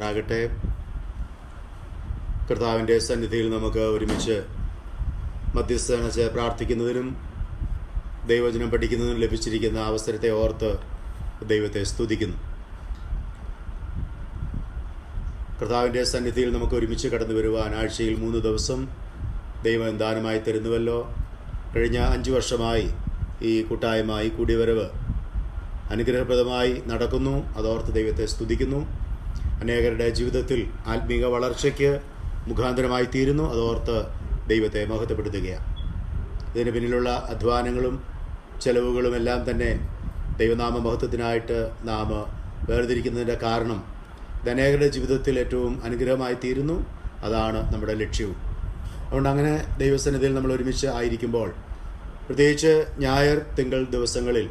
ആകട്ടെ. കർത്താവിൻ്റെ സന്നിധിയിൽ നമുക്ക് ഒരുമിച്ച് മധ്യസ്ഥ പ്രാർത്ഥിക്കുന്നതിനും ദൈവവചനം പഠിക്കുന്നതിനും ലഭിച്ചിരിക്കുന്ന അവസരത്തെ ഓർത്ത് ദൈവത്തെ സ്തുതിക്കുന്നു. കർത്താവിൻ്റെ സന്നിധിയിൽ നമുക്ക് ഒരുമിച്ച് കടന്നു വരുവാൻ ആഴ്ചയിൽ 3 ദിവസം ദൈവം ദാനമായി തരുന്നുവല്ലോ. കഴിഞ്ഞ 5 വർഷമായി ഈ കൂട്ടായ്മ, ഈ കൂടിവരവ് അനുഗ്രഹപ്രദമായി നടക്കുന്നു. അതോർത്ത് ദൈവത്തെ സ്തുതിക്കുന്നു. അനേകരുടെ ജീവിതത്തിൽ ആത്മീക വളർച്ചയ്ക്ക് മുഖാന്തരമായി തീരുന്നു. അതോർത്ത് ദൈവത്തെ മഹത്വപ്പെടുത്തുകയാണ്. ഇതിന് പിന്നിലുള്ള അധ്വാനങ്ങളും ചെലവുകളും എല്ലാം തന്നെ ദൈവനാമ മഹത്വത്തിനായിട്ട് നാം വേർതിരിക്കുന്നതിൻ്റെ കാരണം ഇത് അനേകരുടെ ജീവിതത്തിൽ ഏറ്റവും അനുഗ്രഹമായി തീരുന്നു. അതാണ് നമ്മുടെ ലക്ഷ്യവും. അതുകൊണ്ട് അങ്ങനെ ദൈവസന്നിധിയിൽ നമ്മൾ ഒരുമിച്ച് ആയിരിക്കുമ്പോൾ, പ്രത്യേകിച്ച് ഞായർ തിങ്കൾ ദിവസങ്ങളിൽ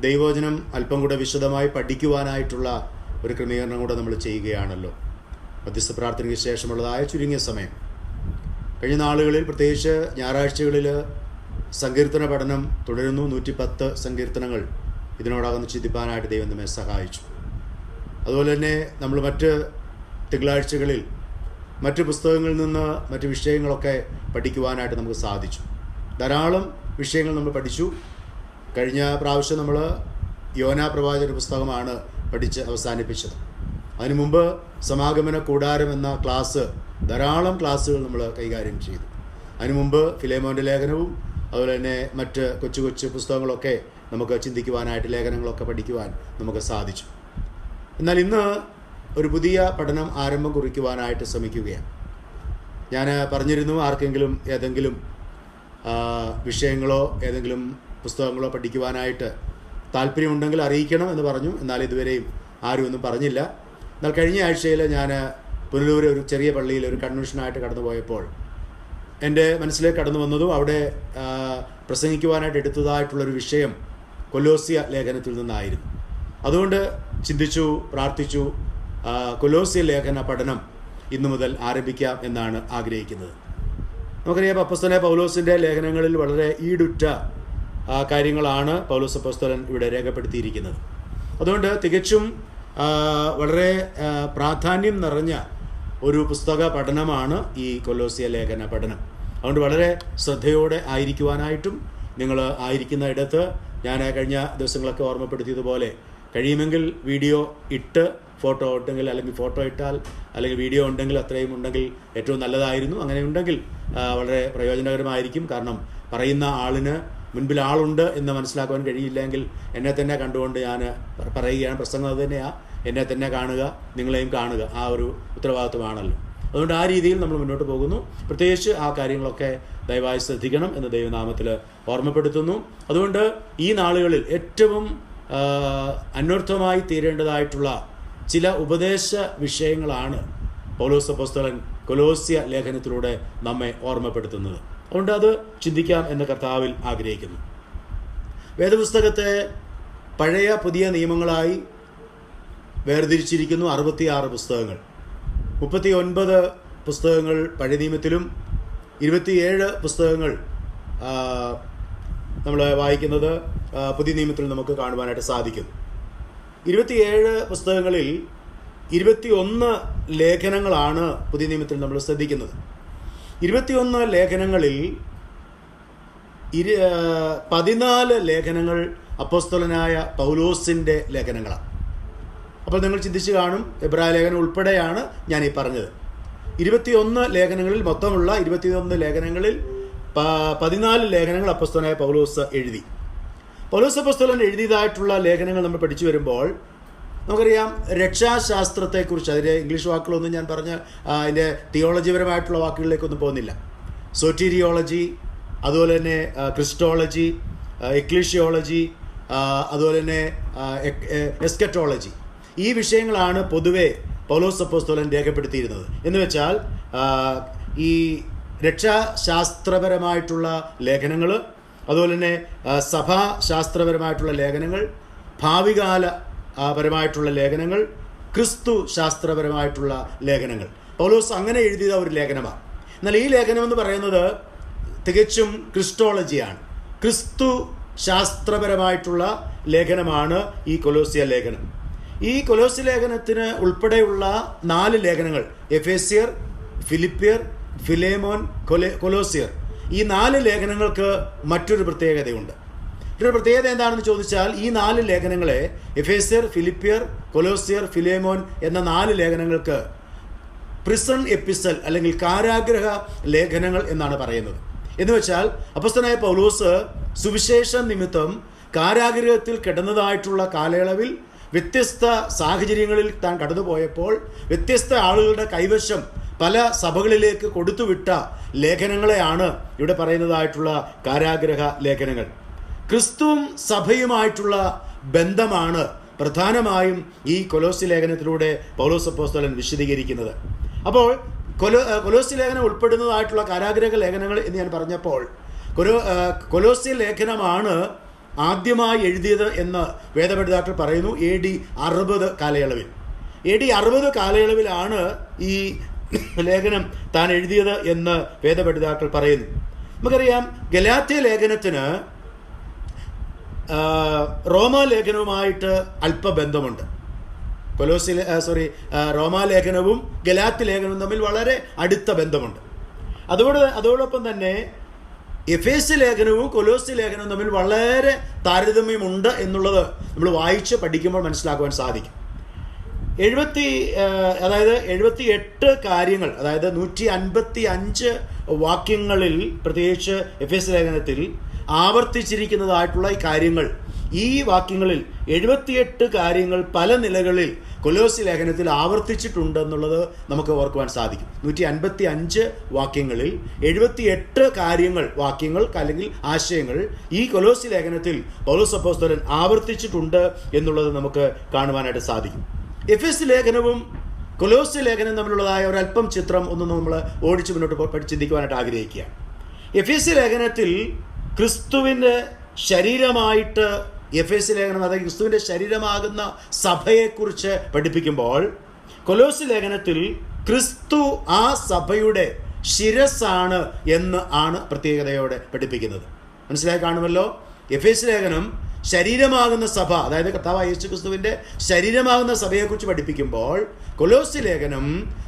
ദൈവവചനം അല്പം കൂടെ വിശദമായി പഠിക്കുവാനായിട്ടുള്ള ഒരു ക്രമീകരണം കൂടെ നമ്മൾ ചെയ്യുകയാണല്ലോ. മധ്യസ്ഥ പ്രാർത്ഥനയ്ക്ക് ശേഷമുള്ളതായ ചുരുങ്ങിയ സമയം, കഴിഞ്ഞ നാളുകളിൽ പ്രത്യേകിച്ച് ഞായറാഴ്ചകളിൽ സങ്കീർത്തന പഠനം തുടരുന്നു. 110 സങ്കീർത്തനങ്ങൾ ഇതിനോടകം ചിന്തിപ്പാനായിട്ട് ദൈവം നമ്മെ സഹായിച്ചു. അതുപോലെ തന്നെ നമ്മൾ മറ്റ് തിങ്കളാഴ്ചകളിൽ മറ്റ് പുസ്തകങ്ങളിൽ നിന്ന് മറ്റ് വിഷയങ്ങളൊക്കെ പഠിക്കുവാനായിട്ട് നമുക്ക് സാധിച്ചു. ധാരാളം വിഷയങ്ങൾ നമ്മൾ പഠിച്ചു. കഴിഞ്ഞ പ്രാവശ്യം നമ്മൾ യോനാ പ്രവാചകന്റെ പുസ്തകമാണ് പഠിച്ച് അവസാനിപ്പിച്ചത്. അതിനു മുമ്പ് സമാഗമന കൂടാരം എന്ന ധാരാളം ക്ലാസ്സുകൾ നമ്മൾ കൈകാര്യം ചെയ്തു. അതിനു മുമ്പ് ഫിലേമോൻ്റെ ലേഖനവും അതുപോലെ തന്നെ മറ്റ് കൊച്ചു കൊച്ചു പുസ്തകങ്ങളൊക്കെ നമുക്ക് ചിന്തിക്കുവാനായിട്ട്, ലേഖനങ്ങളൊക്കെ പഠിക്കുവാൻ നമുക്ക് സാധിച്ചു. എന്നാൽ ഇന്ന് ഒരു പുതിയ പഠനം ആരംഭം കുറിക്കുവാനായിട്ട് ശ്രമിക്കുകയാണ്. ഞാൻ പറഞ്ഞിരുന്നു, ആർക്കെങ്കിലും ഏതെങ്കിലും വിഷയങ്ങളോ ഏതെങ്കിലും പുസ്തകങ്ങളോ പഠിക്കുവാനായിട്ട് താല്പര്യമുണ്ടെങ്കിൽ അറിയിക്കണം എന്ന് പറഞ്ഞു. എന്നാൽ ഇതുവരെയും ആരും ഒന്നും പറഞ്ഞില്ല. എന്നാൽ കഴിഞ്ഞ ആഴ്ചയിൽ ഞാൻ പുനലൂർ ഒരു ചെറിയ പള്ളിയിൽ ഒരു കൺവെൻഷനായിട്ട് കടന്നു പോയപ്പോൾ എൻ്റെ മനസ്സിലേക്ക് കടന്നു വന്നതും അവിടെ പ്രസംഗിക്കുവാനായിട്ട് എടുത്തതായിട്ടുള്ളൊരു വിഷയം കൊലോസ്യ ലേഖനത്തിൽ നിന്നായിരുന്നു. അതുകൊണ്ട് ചിന്തിച്ചു, പ്രാർത്ഥിച്ചു, കൊലോസ്യ ലേഖന പഠനം ഇന്നു മുതൽ ആരംഭിക്കാം എന്നാണ് ആഗ്രഹിക്കുന്നത്. നമുക്കറിയാം, അപ്പോസ്തലനായ പൗലോസിൻ്റെ ലേഖനങ്ങളിൽ വളരെ ഈടുറ്റ കാര്യങ്ങളാണ് പൗലോസ് അപ്പോസ്തലൻ ഇവിടെ രേഖപ്പെടുത്തിയിരിക്കുന്നത്. അതുകൊണ്ട് തികച്ചും വളരെ പ്രാധാന്യം നിറഞ്ഞ ഒരു പുസ്തക പഠനമാണ് ഈ കൊലോസ്യ ലേഖന പഠനം. അതുകൊണ്ട് വളരെ ശ്രദ്ധയോടെ ആയിരിക്കുവാനായിട്ടും നിങ്ങൾ ആയിരിക്കുന്ന ഇടത്ത് ഞാൻ കഴിഞ്ഞ ദിവസങ്ങളൊക്കെ ഓർമ്മപ്പെടുത്തിയതുപോലെ കഴിയുമെങ്കിൽ വീഡിയോ ഇട്ട്, ഫോട്ടോ ഉണ്ടെങ്കിൽ അല്ലെങ്കിൽ ഫോട്ടോ ഇട്ടാൽ അല്ലെങ്കിൽ വീഡിയോ ഉണ്ടെങ്കിൽ അത്രയും ഉണ്ടെങ്കിൽ ഏറ്റവും നല്ലതായിരുന്നു. അങ്ങനെ ഉണ്ടെങ്കിൽ വളരെ പ്രയോജനകരമായിരിക്കും. കാരണം പറയുന്ന ആളിന് മുൻപിൽ ആളുണ്ട് എന്ന് മനസ്സിലാക്കുവാൻ കഴിയില്ലെങ്കിൽ എന്നെ തന്നെ കണ്ടുകൊണ്ട് ഞാൻ പറയുകയാണ്. പ്രസംഗം അത് തന്നെയാണ്, എന്നെ തന്നെ കാണുക, നിങ്ങളെയും കാണുക, ആ ഒരു ഉത്തരവാദിത്വമാണല്ലോ. അതുകൊണ്ട് ആ രീതിയിൽ നമ്മൾ മുന്നോട്ട് പോകുന്നു. പ്രത്യേകിച്ച് ആ കാര്യങ്ങളൊക്കെ ദയവായി ശ്രദ്ധിക്കണം എന്ന് ദൈവനാമത്തിൽ ഓർമ്മപ്പെടുത്തുന്നു. അതുകൊണ്ട് ഈ നാളുകളിൽ ഏറ്റവും അന്വർത്ഥമായി തീരേണ്ടതായിട്ടുള്ള ചില ഉപദേശ വിഷയങ്ങളാണ് പൗലോസ് അപ്പോസ്തലൻ കൊലോസ്യ ലേഖനത്തിലൂടെ നമ്മെ ഓർമ്മപ്പെടുത്തുന്നത്. അതുകൊണ്ട് അത് ചിന്തിക്കാം എന്ന് കർത്താവിൽ ആഗ്രഹിക്കുന്നു. വേദപുസ്തകത്തെ പഴയ പുതിയ നിയമങ്ങളായി വേർതിരിച്ചിരിക്കുന്നു. 66 പുസ്തകങ്ങൾ, 39 പുസ്തകങ്ങൾ പഴയ നിയമത്തിലും 27 പുസ്തകങ്ങൾ നമ്മൾ വായിക്കുന്നത് പുതിയ നിയമത്തിൽ നമുക്ക് കാണുവാനായിട്ട് സാധിക്കുന്നു. 27 പുസ്തകങ്ങളിൽ 21 ലേഖനങ്ങളാണ് പുതിയ നിയമത്തിൽ നമ്മൾ ശ്രദ്ധിക്കുന്നത്. 21 ലേഖനങ്ങളിൽ 14 ലേഖനങ്ങൾ അപ്പോസ്തലനായ പൗലോസിൻ്റെ ലേഖനങ്ങളാണ്. അപ്പോൾ നിങ്ങൾ ചിന്തിച്ച് കാണും, എബ്രായ ലേഖനം ഉൾപ്പെടെയാണ് ഞാൻ ഈ പറഞ്ഞത്. 21 ലേഖനങ്ങളിൽ, മൊത്തമുള്ള 21 ലേഖനങ്ങളിൽ 14 ലേഖനങ്ങൾ അപ്പോസ്തലനായ പൗലോസ് എഴുതി. പൗലോസ് അപ്പോസ്തലൻ എഴുതിയതായിട്ടുള്ള ലേഖനങ്ങൾ നമ്മൾ പഠിച്ചു വരുമ്പോൾ നമുക്കറിയാം, രക്ഷാശാസ്ത്രത്തെക്കുറിച്ച്, അതിൻ്റെ ഇംഗ്ലീഷ് വാക്കുകളൊന്നും ഞാൻ പറഞ്ഞ അതിൻ്റെ തിയോളജിപരമായിട്ടുള്ള വാക്കുകളിലേക്കൊന്നും പോകുന്നില്ല. സോറ്റീരിയോളജി, അതുപോലെ തന്നെ ക്രിസ്റ്റോളജി, എക്ലീഷിയോളജി, അതുപോലെ തന്നെ എസ്കറ്റോളജി, ഈ വിഷയങ്ങളാണ് പൊതുവെ പൗലോസ് അപ്പോസ്തലൻ രേഖപ്പെടുത്തിയിരുന്നത്. എന്ന് വെച്ചാൽ ഈ രക്ഷാശാസ്ത്രപരമായിട്ടുള്ള ലേഖനങ്ങൾ, അതുപോലെ തന്നെ സഭാശാസ്ത്രപരമായിട്ടുള്ള ലേഖനങ്ങൾ, ഭാവികാല പരമായിട്ടുള്ള ലേഖനങ്ങൾ, ക്രിസ്തു ശാസ്ത്രപരമായിട്ടുള്ള ലേഖനങ്ങൾ. പൗലോസ് അങ്ങനെ എഴുതിയ ഒരു ലേഖനമാണ്. എന്നാൽ ഈ ലേഖനം എന്ന് പറയുന്നത് തികച്ചും ക്രിസ്റ്റോളജിയാണ്, ക്രിസ്തു ശാസ്ത്രപരമായിട്ടുള്ള ലേഖനമാണ് ഈ കൊലോസ്യ ലേഖനം. ഈ കൊലോസ്യ ലേഖനത്തിന് ഉൾപ്പെടെയുള്ള 4 ലേഖനങ്ങൾ, എഫേസ്യർ, ഫിലിപ്പിയർ, ഫിലേമോൻ, കൊലോസ്യർ, ഈ 4 ലേഖനങ്ങൾക്ക് മറ്റൊരു പ്രത്യേകതയുണ്ട്. ഒരു പ്രത്യേകത എന്താണെന്ന് ചോദിച്ചാൽ, ഈ 4 ലേഖനങ്ങളെ, എഫേസ്യർ, ഫിലിപ്പിയർ, കൊലോസ്യർ, ഫിലേമോൻ എന്ന 4 ലേഖനങ്ങൾക്ക് പ്രിസൺ എപ്പിസൽ അല്ലെങ്കിൽ കാരാഗ്രഹ ലേഖനങ്ങൾ എന്നാണ് പറയുന്നത്. എന്ന് വെച്ചാൽ അപ്പോസ്തലനായ പൗലോസ് സുവിശേഷ നിമിത്തം കാരാഗ്രഹത്തിൽ കിടന്നതായിട്ടുള്ള കാലയളവിൽ വ്യത്യസ്ത സാഹചര്യങ്ങളിൽ താൻ കടന്നുപോയപ്പോൾ വ്യത്യസ്ത ആളുകളുടെ കൈവശം പല സഭകളിലേക്ക് കൊടുത്തുവിട്ട ലേഖനങ്ങളെയാണ് ഇവിടെ പറയുന്നതായിട്ടുള്ള കാരാഗ്രഹ ലേഖനങ്ങൾ. ക്രിസ്തുവും സഭയുമായിട്ടുള്ള ബന്ധമാണ് പ്രധാനമായും ഈ കൊലോസ്യ ലേഖനത്തിലൂടെ പൗലോസ് അപ്പോസ്തലൻ വിശദീകരിക്കുന്നത്. അപ്പോൾ കൊലോസ്യ ലേഖനം ഉൾപ്പെടുന്നതായിട്ടുള്ള കാരാഗ്രഹ ലേഖനങ്ങൾ എന്ന് ഞാൻ പറഞ്ഞപ്പോൾ, കൊലോസ്യ ലേഖനമാണ് ആദ്യമായി എഴുതിയത് എന്ന് വേദപണ്ഡിതാക്കൾ പറയുന്നു. AD 60 കാലയളവിൽ. AD 60 കാലയളവിലാണ് ഈ ലേഖനം താൻ എഴുതിയത് എന്ന് വേദപണ്ഡിതാക്കൾ പറയുന്നു. നമുക്കറിയാം, ഗലാത്യ ലേഖനത്തിന് റോമാലേഖനവുമായിട്ട് അല്പബന്ധമുണ്ട്. റോമാലേഖനവും ഗലാത്യ ലേഖനവും തമ്മിൽ വളരെ അടുത്ത ബന്ധമുണ്ട്. അതോടൊപ്പം തന്നെ എഫേസ്യ ലേഖനവും കൊലോസ്യ ലേഖനവും തമ്മിൽ വളരെ താരതമ്യമുണ്ട് എന്നുള്ളത് നമ്മൾ വായിച്ച് പഠിക്കുമ്പോൾ മനസ്സിലാക്കുവാൻ സാധിക്കും. 78 കാര്യങ്ങൾ, അതായത് 155 വാക്യങ്ങളിൽ, പ്രത്യേകിച്ച് എഫേസ്യ ലേഖനത്തിൽ ആവർത്തിച്ചിരിക്കുന്നതായിട്ടുള്ള ഈ കാര്യങ്ങൾ, ഈ വാക്യങ്ങളിൽ 78 കാര്യങ്ങൾ പല നിലകളിൽ കൊലോസ്യ ലേഖനത്തിൽ ആവർത്തിച്ചിട്ടുണ്ടെന്നുള്ളത് നമുക്ക് ഓർക്കുവാൻ സാധിക്കും. 155 വാക്യങ്ങളിൽ 78 വാക്യങ്ങൾ അല്ലെങ്കിൽ ആശയങ്ങൾ ഈ കൊലോസ്യ ലേഖനത്തിൽ പൗലോസ് അപ്പോസ്തലൻ ആവർത്തിച്ചിട്ടുണ്ട് എന്നുള്ളത് നമുക്ക് കാണുവാനായിട്ട് സാധിക്കും. എഫേസ്യ ലേഖനവും കൊലോസ്യ ലേഖനം തമ്മിലുള്ളതായ ഒരല്പം ചിത്രം ഒന്ന് നമ്മൾ ഓടിച്ച് മുന്നോട്ട് ചിന്തിക്കുവാനായിട്ട് ആഗ്രഹിക്കുകയാണ്. എഫേസ്യ ലേഖനത്തിൽ ക്രിസ്തുവിൻ്റെ ശരീരമായിട്ട് എഫേസ്യ ലേഖനം, അതായത് ക്രിസ്തുവിൻ്റെ ശരീരമാകുന്ന സഭയെക്കുറിച്ച് പഠിപ്പിക്കുമ്പോൾ, കൊലോസ്യ ലേഖനത്തിൽ ക്രിസ്തു ആ സഭയുടെ ശിരസ്സാണ് എന്ന് ആണ് പ്രത്യേകതയോടെ പഠിപ്പിക്കുന്നത്. മനസ്സിലായി കാണുമല്ലോ. എഫേസ്യ ലേഖനം ശരീരമാകുന്ന സഭ, അതായത് കർത്താവായ യേശു ക്രിസ്തുവിൻ്റെ ശരീരമാകുന്ന സഭയെക്കുറിച്ച് പഠിപ്പിക്കുമ്പോൾ, കൊലോസ്യ ലേഖനം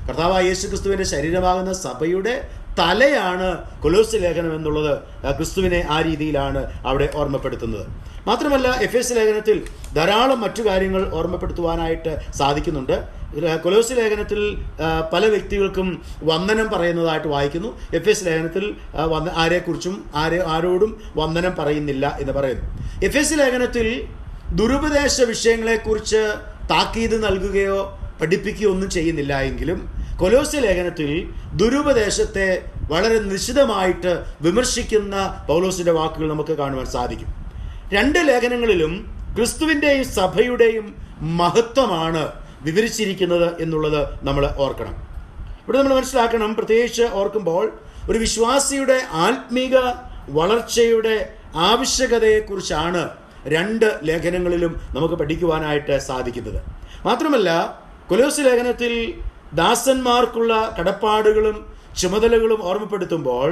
കർത്താവായ യേശു ക്രിസ്തുവിൻ്റെ ശരീരമാകുന്ന സഭയുടെ തലയാണ് കൊലോസ്യ ലേഖനം എന്നുള്ളത് ക്രിസ്തുവിനെ ആ രീതിയിലാണ് അവിടെ ഓർമ്മപ്പെടുത്തുന്നത്. മാത്രമല്ല, എഫേസ്യ ലേഖനത്തിൽ ധാരാളം മറ്റു കാര്യങ്ങൾ ഓർമ്മപ്പെടുത്തുവാനായിട്ട് സാധിക്കുന്നുണ്ട്. കൊലോസ്യ ലേഖനത്തിൽ പല വ്യക്തികൾക്കും വന്ദനം പറയുന്നതായിട്ട് വായിക്കുന്നു. എഫേസ്യ ലേഖനത്തിൽ ആരെക്കുറിച്ചും ആരോടും വന്ദനം പറയുന്നില്ല എന്ന് പറയുന്നു. എഫേസ്യ ലേഖനത്തിൽ ദുരുപദേശ വിഷയങ്ങളെക്കുറിച്ച് താക്കീത് നൽകുകയോ പഠിപ്പിക്കുകയോ ഒന്നും ചെയ്യുന്നില്ല എങ്കിലും, കൊലോസ്യ ലേഖനത്തിൽ ദുരുപദേശത്തെ വളരെ നിശിതമായിട്ട് വിമർശിക്കുന്ന പൗലോസിൻ്റെ വാക്കുകൾ നമുക്ക് കാണുവാൻ സാധിക്കും. 2 ലേഖനങ്ങളിലും ക്രിസ്തുവിൻ്റെയും സഭയുടെയും മഹത്വമാണ് വിവരിച്ചിരിക്കുന്നത് എന്നുള്ളത് നമ്മൾ ഓർക്കണം. ഇവിടെ നമ്മൾ മനസ്സിലാക്കണം, പ്രത്യേകിച്ച് ഓർക്കുമ്പോൾ, ഒരു വിശ്വാസിയുടെ ആത്മീക വളർച്ചയുടെ ആവശ്യകതയെക്കുറിച്ചാണ് 2 ലേഖനങ്ങളിലും നമുക്ക് പഠിക്കുവാനായിട്ട് സാധിക്കുന്നത്. മാത്രമല്ല, കൊലോസ്യ ലേഖനത്തിൽ ദാസന്മാർക്കുള്ള കടപ്പാടുകളും ചുമതലകളും ഓർമ്മപ്പെടുത്തുമ്പോൾ,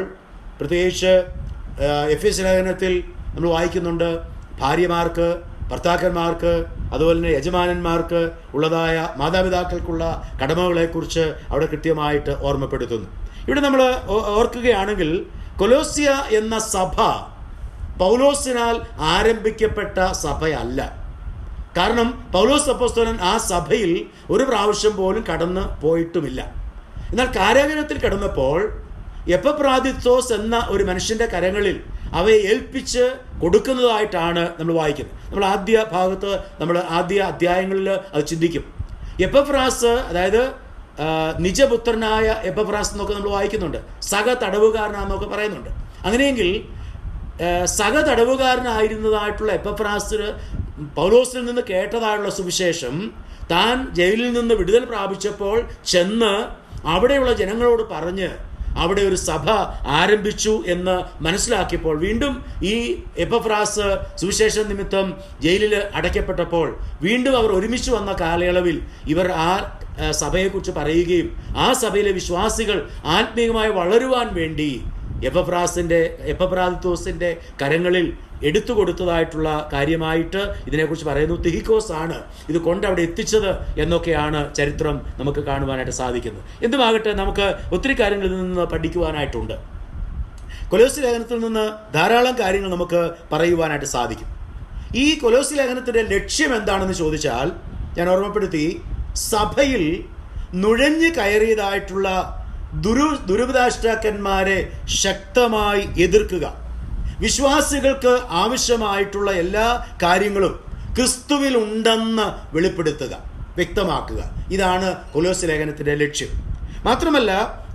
പ്രത്യേകിച്ച് എഫേസ്യ ലേഖനത്തിൽ നമ്മൾ വായിക്കുന്നുണ്ട്, ഭാര്യമാർക്ക്, ഭർത്താക്കന്മാർക്ക്, അതുപോലെ തന്നെ യജമാനന്മാർക്ക് ഉള്ളതായ മാതാപിതാക്കൾക്കുള്ള കടമകളെക്കുറിച്ച് അവിടെ കൃത്യമായിട്ട് ഓർമ്മപ്പെടുത്തുന്നു. ഇവിടെ നമ്മൾ ഓർക്കുകയാണെങ്കിൽ, കൊലോസ്യ എന്ന സഭ പൗലോസിനാൽ ആരംഭിക്കപ്പെട്ട സഭയല്ല. കാരണം പൗലോസ് അപ്പോസ്തലൻ ആ സഭയിൽ ഒരു പ്രാവശ്യം പോലും കടന്നു പോയിട്ടുമില്ല. എന്നാൽ കാരാഗൃഹത്തിൽ കിടന്നപ്പോൾ എപ്പഫ്രാദിത്തോസ് എന്ന ഒരു മനുഷ്യൻ്റെ കരങ്ങളിൽ അവയെ ഏൽപ്പിച്ച് കൊടുക്കുന്നതായിട്ടാണ് നമ്മൾ വായിക്കുന്നത്. നമ്മൾ ആദ്യ അധ്യായങ്ങളിൽ അത് ചിന്തിക്കും. എപ്പഫ്രാസ്, അതായത് നിജപുത്രനായ എപ്പഫ്രാസ് എന്നൊക്കെ നമ്മൾ വായിക്കുന്നുണ്ട്. സഹ തടവുകാരനാണെന്നൊക്കെ പറയുന്നുണ്ട്. അങ്ങനെയെങ്കിൽ സഹ തടവുകാരനായിരുന്നതായിട്ടുള്ള എപ്പഫ്രാസിന് പൗലോസിൽ നിന്ന് കേട്ടതായുള്ള സുവിശേഷം താൻ ജയിലിൽ നിന്ന് വിടുതൽ പ്രാപിച്ചപ്പോൾ ചെന്ന് അവിടെയുള്ള ജനങ്ങളോട് പറഞ്ഞ് അവിടെ ഒരു സഭ ആരംഭിച്ചു എന്ന് മനസ്സിലാക്കിയപ്പോൾ, വീണ്ടും ഈ എപ്പഫ്രാസ് സുവിശേഷ നിമിത്തം ജയിലിൽ അടയ്ക്കപ്പെട്ടപ്പോൾ വീണ്ടും അവർ ഒരുമിച്ച് വന്ന കാലയളവിൽ ഇവർ ആ സഭയെക്കുറിച്ച് പറയുകയും ആ സഭയിലെ വിശ്വാസികൾ ആത്മീയമായി വളരുവാൻ വേണ്ടി എപ്പഫ്രാദിത്തോസിൻ്റെ കരങ്ങളിൽ എടുത്തു കൊടുത്തതായിട്ടുള്ള കാര്യമായിട്ട് ഇതിനെക്കുറിച്ച് പറയുന്നു. തിഹിക്കോസ് ആണ് ഇത് കൊണ്ട് അവിടെ എത്തിച്ചത് എന്നൊക്കെയാണ് ചരിത്രം നമുക്ക് കാണുവാനായിട്ട് സാധിക്കുന്നത്. എന്തുമാകട്ടെ, നമുക്ക് ഒത്തിരി കാര്യങ്ങളിൽ നിന്ന് പഠിക്കുവാനായിട്ടുണ്ട്. കൊലോസ്യ ലേഖനത്തിൽ നിന്ന് ധാരാളം കാര്യങ്ങൾ നമുക്ക് പറയുവാനായിട്ട് സാധിക്കും. ഈ കൊലോസ്യ ലേഖനത്തിൻ്റെ ലക്ഷ്യം എന്താണെന്ന് ചോദിച്ചാൽ, ഞാൻ ഓർമ്മപ്പെടുത്തി, സഭയിൽ നുഴഞ്ഞു കയറിയതായിട്ടുള്ള ദുരുപദേഷ്ടാക്കന്മാരെ ശക്തമായി എതിർക്കുക, വിശ്വാസികൾക്ക് ആവശ്യമായിട്ടുള്ള എല്ലാ കാര്യങ്ങളും ക്രിസ്തുവിൽ ഉണ്ടെന്ന് വെളിപ്പെടുത്തുക, വ്യക്തമാക്കുക. ഇതാണ് കൊലോസ്യ ലേഖനത്തിൻ്റെ ലക്ഷ്യം. മാത്രമല്ല,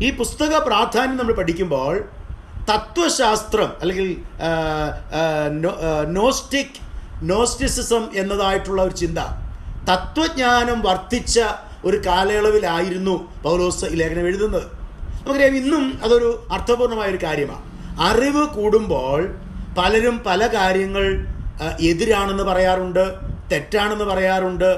ഈ പുസ്തക പ്രാധാന്യം നമ്മൾ പഠിക്കുമ്പോൾ തത്വശാസ്ത്രം അല്ലെങ്കിൽ നോസ്റ്റിസിസം എന്നതായിട്ടുള്ള ഒരു ചിന്ത, തത്വജ്ഞാനം വർദ്ധിച്ച ഒരു കാലയളവിലായിരുന്നു പൗലോസ് ഈ ലേഖനം എഴുതുന്നത്. നമുക്കറിയാം, ഇന്നും അതൊരു അർത്ഥപൂർണമായൊരു കാര്യമാണ്. അറിവ് കൂടുമ്പോൾ പലരും പല കാര്യങ്ങൾ എതിരാണെന്ന് പറയാറുണ്ട്, തെറ്റാണെന്ന് പറയാറുണ്ട്.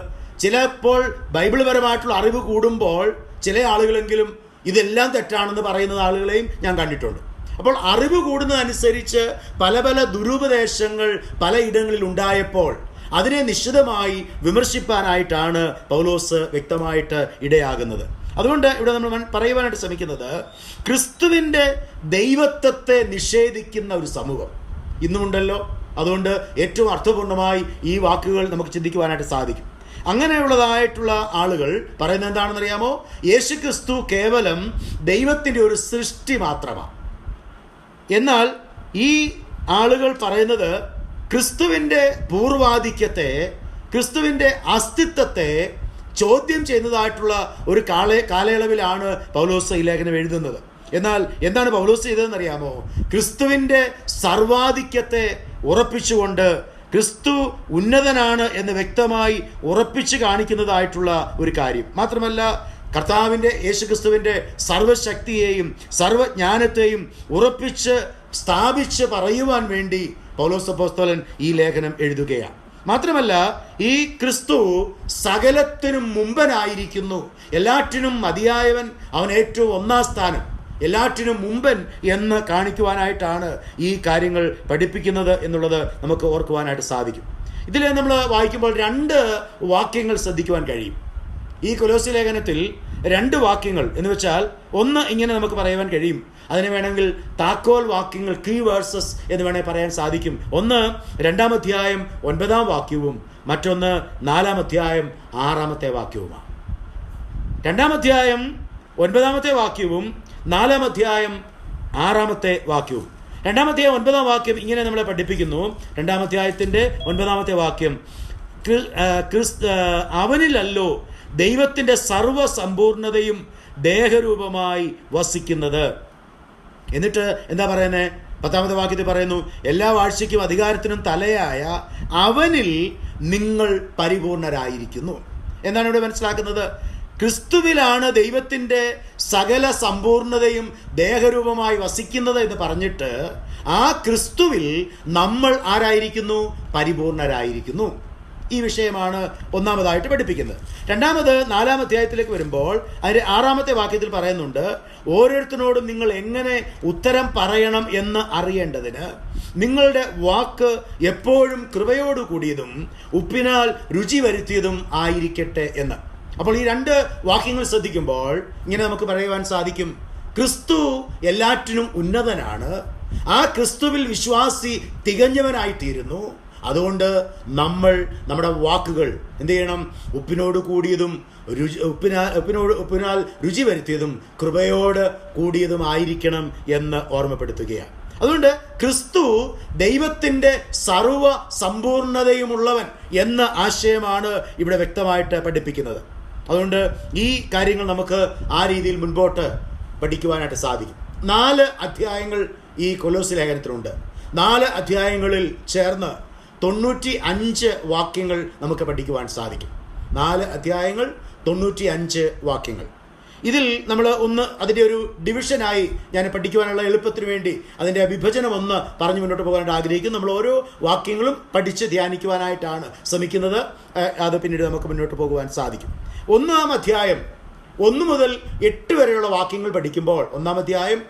ചിലപ്പോൾ ബൈബിൾ പരമായിട്ടുള്ള അറിവ് കൂടുമ്പോൾ ചില ആളുകളെങ്കിലും ഇതെല്ലാം തെറ്റാണെന്ന് പറയുന്ന ആളുകളെയും ഞാൻ കണ്ടിട്ടുണ്ട്. അപ്പോൾ അറിവ് കൂടുന്നതനുസരിച്ച് പല പല ദുരുപദേശങ്ങൾ പലയിടങ്ങളിൽ ഉണ്ടായപ്പോൾ അതിനെ നിശ്ചിതമായി വിമർശിപ്പാനായിട്ടാണ് പൗലോസ് വ്യക്തമായിട്ട് ഇടയാകുന്നത്. അതുകൊണ്ട് ഇവിടെ നമ്മൾ പറയുവാനായിട്ട് ശ്രമിക്കുന്നത്, ക്രിസ്തുവിൻ്റെ ദൈവത്വത്തെ നിഷേധിക്കുന്ന ഒരു സമൂഹം ഇന്നുമുണ്ടല്ലോ. അതുകൊണ്ട് ഏറ്റവും അർത്ഥപൂർണമായി ഈ വാക്കുകൾ നമുക്ക് ചിന്തിക്കുവാനായിട്ട് സാധിക്കും. അങ്ങനെയുള്ളതായിട്ടുള്ള ആളുകൾ പറയുന്നത് എന്താണെന്നറിയാമോ? യേശുക്രിസ്തു കേവലം ദൈവത്തിൻ്റെ ഒരു സൃഷ്ടി മാത്രമാണ്. എന്നാൽ ഈ ആളുകൾ പറയുന്നത് ക്രിസ്തുവിൻ്റെ പൂർവാധിക്യത്തെ, ക്രിസ്തുവിൻ്റെ അസ്തിത്വത്തെ ചോദ്യം ചെയ്യുന്നതായിട്ടുള്ള ഒരു കാലയളവിലാണ് പൗലോസ് ഈ ലേഖനം എഴുതുന്നത്. എന്നാൽ എന്താണ് പൗലോസ് ചെയ്തതെന്നറിയാമോ? ക്രിസ്തുവിൻ്റെ സർവാധിക്യത്തെ ഉറപ്പിച്ചുകൊണ്ട് ക്രിസ്തു ഉന്നതനാണ് എന്ന് വ്യക്തമായി ഉറപ്പിച്ച് കാണിക്കുന്നതായിട്ടുള്ള ഒരു കാര്യം. മാത്രമല്ല, കർത്താവിൻ്റെ യേശുക്രിസ്തുവിൻ്റെ സർവശക്തിയെയും സർവജ്ഞാനത്തെയും ഉറപ്പിച്ച് സ്ഥാപിച്ച് പറയുവാൻ വേണ്ടി പൗലോസ് അപ്പോസ്തലൻ ഈ ലേഖനം എഴുതുകയാണ്. മാത്രമല്ല, ഈ ക്രിസ്തു സകലത്തിനും മുമ്പനായിരിക്കുന്നു, എല്ലാറ്റിനും മതിയായവൻ, അവൻ ഏറ്റവും ഒന്നാം സ്ഥാനം, എല്ലാറ്റിനും മുമ്പൻ എന്ന് കാണിക്കുവാനായിട്ടാണ് ഈ കാര്യങ്ങൾ പഠിപ്പിക്കുന്നത് എന്നുള്ളത് നമുക്ക് ഓർക്കുവാനായിട്ട് സാധിക്കും. ഇതിൽ നമ്മൾ വായിക്കുമ്പോൾ 2 വാക്യങ്ങൾ ശ്രദ്ധിക്കുവാൻ കഴിയും. ഈ കൊലോസ്യ ലേഖനത്തിൽ 2 വാക്യങ്ങൾ എന്ന് വെച്ചാൽ, ഒന്ന് ഇങ്ങനെ നമുക്ക് പറയുവാൻ കഴിയും, അതിന് വേണമെങ്കിൽ താക്കോൽ വാക്യങ്ങൾ, കീ വേഴ്സസ് എന്ന് വേണമെങ്കിൽ പറയാൻ സാധിക്കും. ഒന്ന് 2-ാം അധ്യായം 9-ാം വാക്യവും മറ്റൊന്ന് 4-ാം അധ്യായം 6-ാമത്തെ വാക്യവുമാണ്. 2-ാം അധ്യായം 9-ാമത്തെ വാക്യവും 4-ാം അധ്യായം 6-ാമത്തെ വാക്യവും. 2-ാം അധ്യായം 9-ാം വാക്യം ഇങ്ങനെ നമ്മളെ പഠിപ്പിക്കുന്നു. 2-ാം അധ്യായത്തിൻ്റെ 9-ാമത്തെ വാക്യം, അവനിലല്ലോ ദൈവത്തിൻ്റെ സർവസമ്പൂർണതയും ദേഹരൂപമായി വസിക്കുന്നത്. എന്നിട്ട് എന്താ പറയുന്നത്? 10-ാമത്തെ വാക്യത്തിൽ പറയുന്നു, എല്ലാ വാഴ്ചയ്ക്കും അധികാരത്തിനും തലയായ അവനിൽ നിങ്ങൾ പരിപൂർണരായിരിക്കുന്നു. എന്താണ് ഇവിടെ മനസ്സിലാക്കുന്നത്? ക്രിസ്തുവിലാണ് ദൈവത്തിൻ്റെ സകല സമ്പൂർണതയും ദേഹരൂപമായി വസിക്കുന്നത് എന്ന് പറഞ്ഞിട്ട് ആ ക്രിസ്തുവിൽ നമ്മൾ ആരായിരിക്കുന്നു? പരിപൂർണരായിരിക്കുന്നു. ഈ വിഷയമാണ് ഒന്നാമതായിട്ട് പഠിപ്പിക്കുന്നത്. രണ്ടാമത് 4-ാം അധ്യായത്തിലേക്ക് വരുമ്പോൾ അതിൻ്റെ 6-ാമത്തെ വാക്യത്തിൽ പറയുന്നുണ്ട്, ഓരോരുത്തരോടും നിങ്ങൾ എങ്ങനെ ഉത്തരം പറയണം എന്ന് അറിയേണ്ടതിന് നിങ്ങളുടെ വാക്ക് എപ്പോഴും കൃപയോടു കൂടിയതും ഉപ്പിനാൽ രുചി വരുത്തിയതും ആയിരിക്കട്ടെ എന്ന്. അപ്പോൾ ഈ 2 വാക്യങ്ങൾ ശ്രദ്ധിക്കുമ്പോൾ ഇങ്ങനെ നമുക്ക് പറയുവാൻ സാധിക്കും, ക്രിസ്തു എല്ലാറ്റിനും ഉന്നതനാണ്, ആ ക്രിസ്തുവിൽ വിശ്വാസി തികഞ്ഞവനായിത്തീരുന്നു. അതുകൊണ്ട് നമ്മുടെ വാക്കുകൾ എന്ത് ചെയ്യണം? ഉപ്പിനോട് കൂടിയതും ഉപ്പിനാൽ രുചി വരുത്തിയതും കൃപയോട് കൂടിയതുമായിരിക്കണം എന്ന് ഓർമ്മപ്പെടുത്തുകയാണ്. അതുകൊണ്ട് ക്രിസ്തു ദൈവത്തിൻ്റെ സർവ സമ്പൂർണതയുമുള്ളവൻ എന്ന ആശയമാണ് ഇവിടെ വ്യക്തമായിട്ട് പഠിപ്പിക്കുന്നത്. അതുകൊണ്ട് ഈ കാര്യങ്ങൾ നമുക്ക് ആ രീതിയിൽ മുൻപോട്ട് പഠിക്കുവാനായിട്ട് സാധിക്കും. 4 അധ്യായങ്ങൾ ഈ കൊലോസ്യ ലേഖനത്തിലുണ്ട്. 4 അധ്യായങ്ങളിൽ ചേർന്ന് 95 വാക്യങ്ങൾ നമുക്ക് പഠിക്കുവാൻ സാധിക്കും. 4 അധ്യായങ്ങൾ 95 വാക്യങ്ങൾ. ഇതിൽ നമ്മൾ അതിൻ്റെ ഒരു ഡിവിഷനായി ഞാൻ പഠിക്കുവാനുള്ള എളുപ്പത്തിന് വേണ്ടി അതിൻ്റെ വിഭജനം പറഞ്ഞ് മുന്നോട്ട് പോകാനായിട്ട് ആഗ്രഹിക്കും. നമ്മൾ ഓരോ വാക്യങ്ങളും പഠിച്ച് ധ്യാനിക്കുവാനായിട്ടാണ് ശ്രമിക്കുന്നത്. അത് പിന്നീട് നമുക്ക് മുന്നോട്ട് പോകുവാൻ സാധിക്കും. 1-ാം അധ്യായം 1 മുതൽ 8 വരെയുള്ള വാക്യങ്ങൾ പഠിക്കുമ്പോൾ 1-ാം അധ്യായം